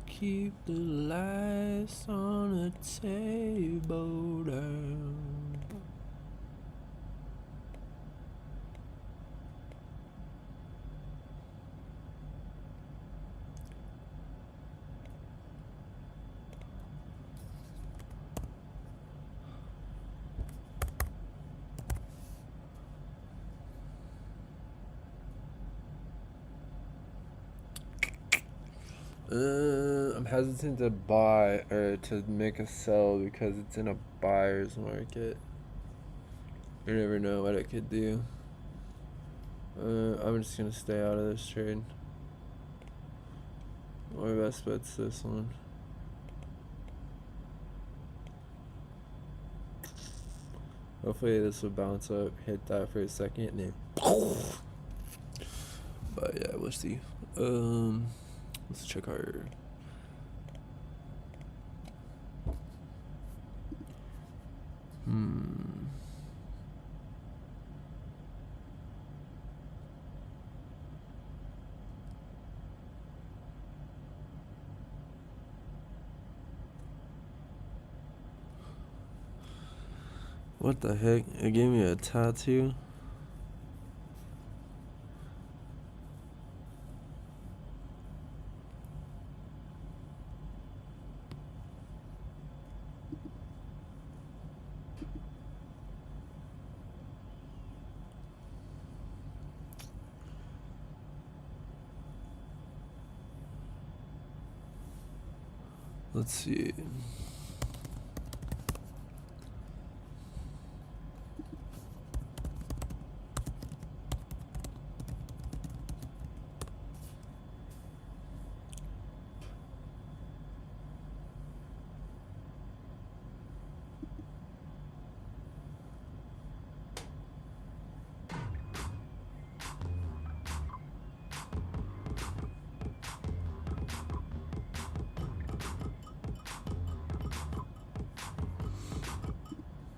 Keep the lights on the table down. I'm hesitant to buy or to make a sell because it's in a buyer's market. You never know what it could do. I'm just gonna stay out of this trade. My best bet's this one. Hopefully this will bounce up, hit that for a second, and then. But yeah, we'll see. Let's check our. What the heck? It gave me a tattoo. Let's see.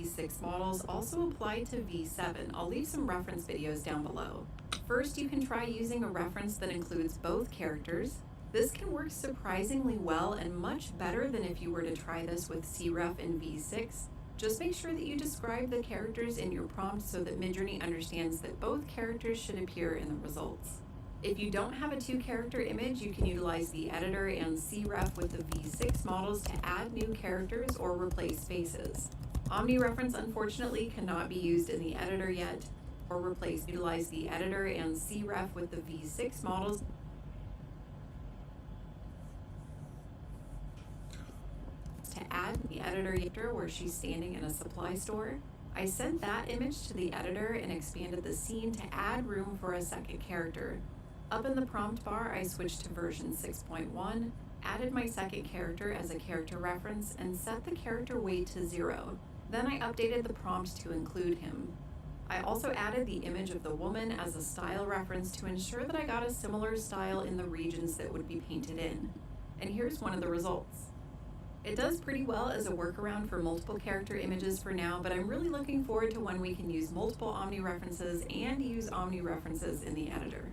V6 models also apply to V7. I'll leave some reference videos down below. First, you can try using a reference that includes both characters. This can work surprisingly well and much better than if you were to try this with CREF in V6. Just make sure that you describe the characters in your prompt so that Midjourney understands that both characters should appear in the results. If you don't have a 2-character image, you can utilize the editor and CREF with the V6 models to add new characters or replace faces. Omnireference unfortunately cannot be used in the editor yet, or utilize the editor and CREF with the V6 models to add the editor where she's standing in a supply store. I sent that image to the editor and expanded the scene to add room for a second character. Up in the prompt bar, I switched to version 6.1, added my second character as a character reference, and set the character weight to 0. Then I updated the prompt to include him. I also added the image of the woman as a style reference to ensure that I got a similar style in the regions that would be painted in. And here's one of the results. It does pretty well as a workaround for multiple character images for now, but I'm really looking forward to when we can use multiple Omni references and use Omni references in the editor.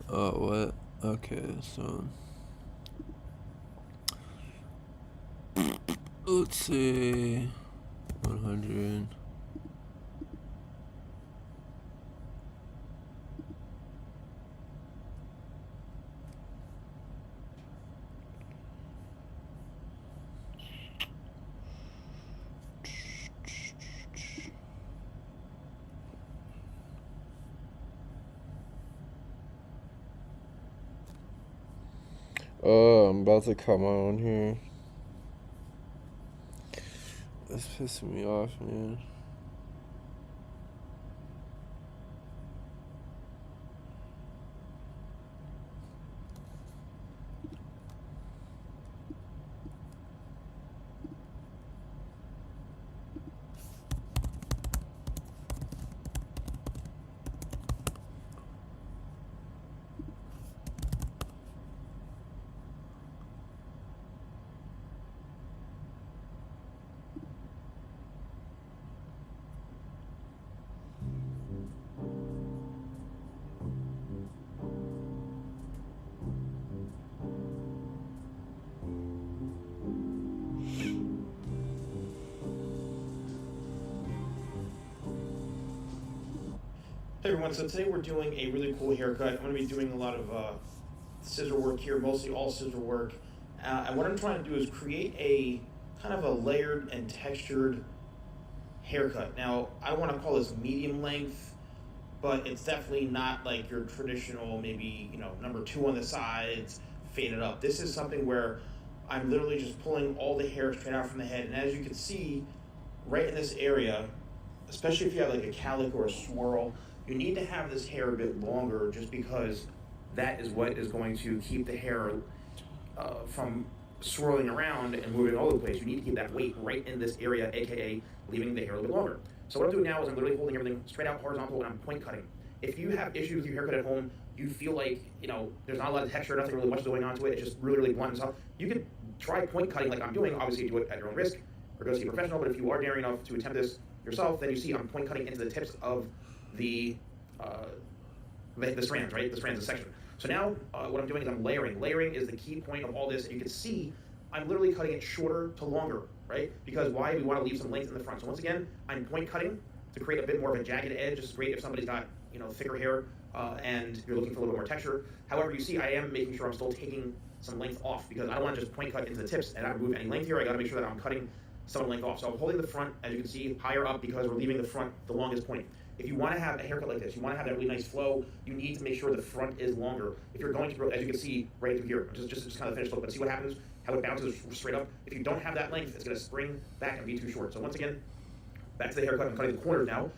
Oh, what? Okay, so let's see, 100. Oh, I'm about to cut my own hair. That's pissing me off, man. Hey everyone, so today we're doing a really cool haircut. I'm going to be doing a lot of scissor work here, mostly all scissor work. And what I'm trying to do is create a kind of a layered and textured haircut. Now, I don't want to call this medium length, but it's definitely not like your traditional, maybe, number 2 on the sides, faded up. This is something where I'm literally just pulling all the hair straight out from the head. And as you can see, right in this area, especially if you have like a cowlick or a swirl, you need to have this hair a bit longer just because that is what is going to keep the hair from swirling around and moving all over the place. You need to keep that weight right in this area, aka leaving the hair a little bit longer. So what I'm doing now is I'm literally holding everything straight out horizontal and I'm point cutting. If you have issues with your haircut at home, you feel like, there's not a lot of texture, nothing really much going on to it, it's just really, really blunt and stuff, you could try point cutting like I'm doing. Obviously, do it at your own risk or go see a professional, but if you are daring enough to attempt this yourself, then you see I'm point cutting into the tips of the strands, right? The strands of section. So now what I'm doing is I'm layering. Layering is the key point of all this, and you can see I'm literally cutting it shorter to longer, right? Because why? We want to leave some length in the front. So once again, I'm point cutting to create a bit more of a jagged edge. This is great if somebody's got thicker hair and you're looking for a little bit more texture. However, you see I am making sure I'm still taking some length off because I don't want to just point cut into the tips and not remove any length here. I got to make sure that I'm cutting some length off. So I'm holding the front, as you can see, higher up because we're leaving the front the longest point. If you want to have a haircut like this, you want to have that really nice flow, you need to make sure the front is longer. If you're going to grow, as you can see right through here, just kind of finish look, but see what happens, how it bounces straight up. If you don't have that length, it's going to spring back and be too short. So once again, back to the haircut, I'm cutting the corners now.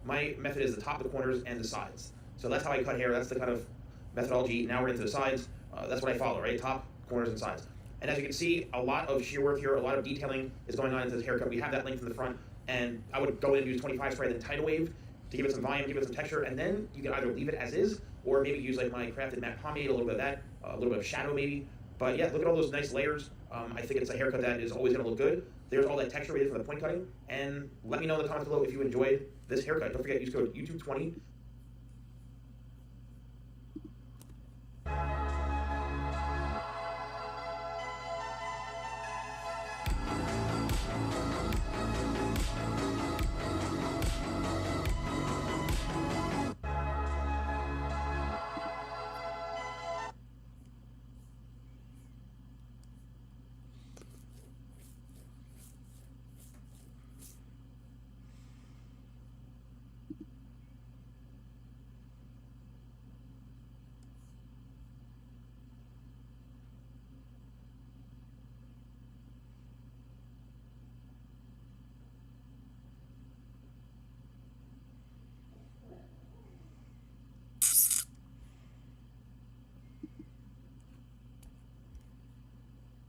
My method is the top, the corners, and the sides. So that's how I cut hair, that's the kind of methodology. Now we're into the sides, that's what I follow, right? Top, corners, and sides. And as you can see, a lot of shear work here, a lot of detailing is going on into this haircut. We have that length in the front, and I would go in and use 25 spray, then tidal wave, to give it some volume, give it some texture, and then you can either leave it as is, or maybe use like my crafted matte pomade, a little bit of that, a little bit of shadow maybe. But yeah, look at all those nice layers. I think it's a haircut that is always gonna look good. There's all that texture we did for the point cutting, and let me know in the comments below if you enjoyed this haircut. Don't forget, use code YouTube20.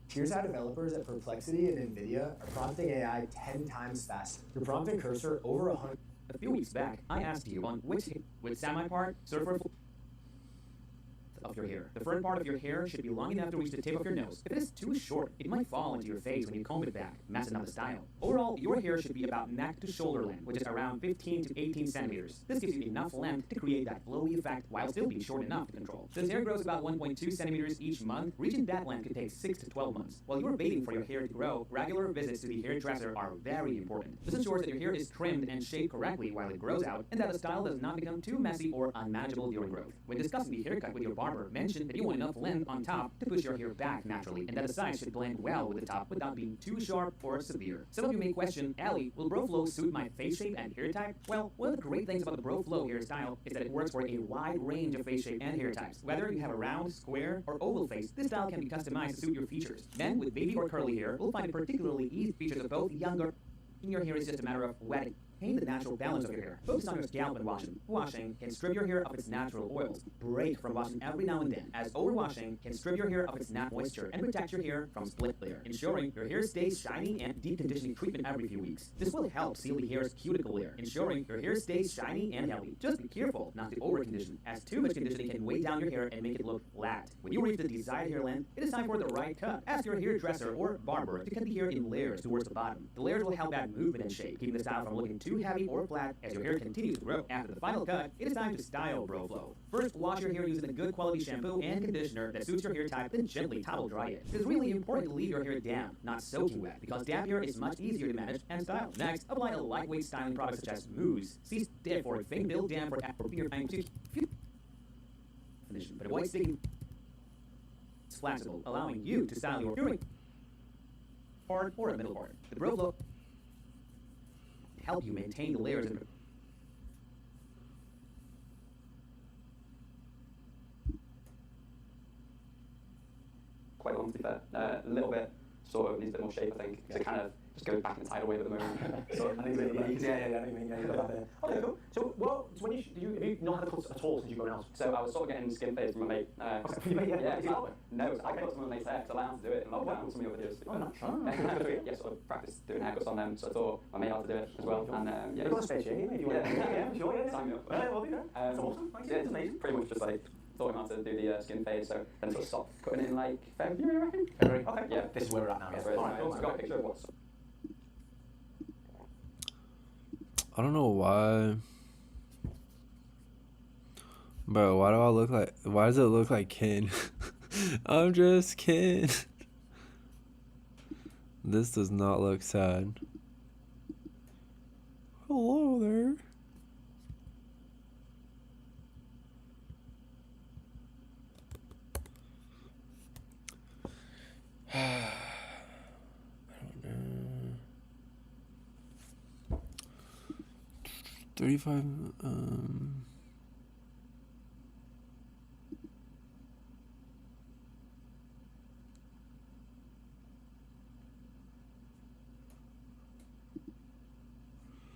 Here's how developers at Perplexity and NVIDIA are prompting AI 10 times faster. Your prompting cursor over 100. A few weeks back, I asked you on which semi part, surfer of your hair. The front part of your hair should be long enough to reach the tip of your nose. If it is too short, it might fall into your face when you comb it back, messing up the style. Overall, your hair should be about neck to shoulder length, which is around 15 to 18 centimeters. This gives you enough length to create that flowy effect while still being short enough to control. Since hair grows about 1.2 centimeters each month, reaching that length could take 6 to 12 months. While you're waiting for your hair to grow, regular visits to the hairdresser are very important. This ensures that your hair is trimmed and shaped correctly while it grows out, and that the style does not become too messy or unmanageable during growth. When discussing the haircut with your barber, barber mentioned that you want enough length on top to push your hair back naturally, and that the sides should blend well with the top without being too sharp or severe. Some of you may question, Ali, will BroFlow suit my face shape and hair type? Well, one of the great things about the BroFlow hairstyle is that it works for a wide range of face shape and hair types. Whether you have a round, square, or oval face, this style can be customized to suit your features. Men with baby or curly hair will find it particularly easy. Features of both younger. Your hair is just a matter of wetting. Maintain the natural balance of your hair. Focus on your scalp when washing. Washing can strip your hair of its natural oils. Break from washing every now and then, as overwashing can strip your hair of its natural moisture and protect your hair from split layer, ensuring your hair stays shiny and deep conditioning treatment every few weeks. This will help seal the hair's cuticle layer, ensuring your hair stays shiny and healthy. Just be careful not to over-condition, as too much conditioning can weigh down your hair and make it look flat. When you reach the desired hair length, it is time for the right cut. Ask your hairdresser or barber to cut the hair in layers towards the bottom. The layers will help add movement and shape, keeping the style from looking too heavy or flat as your hair continues to grow. After the final cut, it is time to style BroFlow. First, wash your hair using a good quality shampoo and conditioner that suits your hair type, then gently towel dry it. It is really important to leave your hair damp, not soaking wet, because damp hair is much easier to manage and style. Next, apply a lightweight styling product such as mousse. See stiff or thin build damp for your time to condition, but avoid sticking. It's flexible, allowing you to style your hair part or a middle part. The BroFlow help you maintain the layers and quite long to be fair. A little bit sort of needs a bit more shape, I think, because it kind of just goes back in a tidal wave at the moment. So I think Okay, cool. So when have you not had a cut at all since you've gone out? So I was sort of getting skin fades from my mate. No, I got some of my mates' hair because I learned how to do it and looked down some of the videos. Yeah, sort of practice doing haircuts on them, so I thought I may have to do it as well. And yeah, you've got a space here, if you want. Yeah, sure. Sign me up. That's awesome. Yeah, it's amazing. Pretty much just like taught him how to do the skin fade, so then sort of stopped cutting it in like February, I reckon. February. Okay. Yeah. This is where we're at now. That's right. I've got a picture of what's. I don't know why. Bro, why do I look like... Why does it look like Ken? I'm just Ken. This does not look sad. Hello there. I don't know. 35,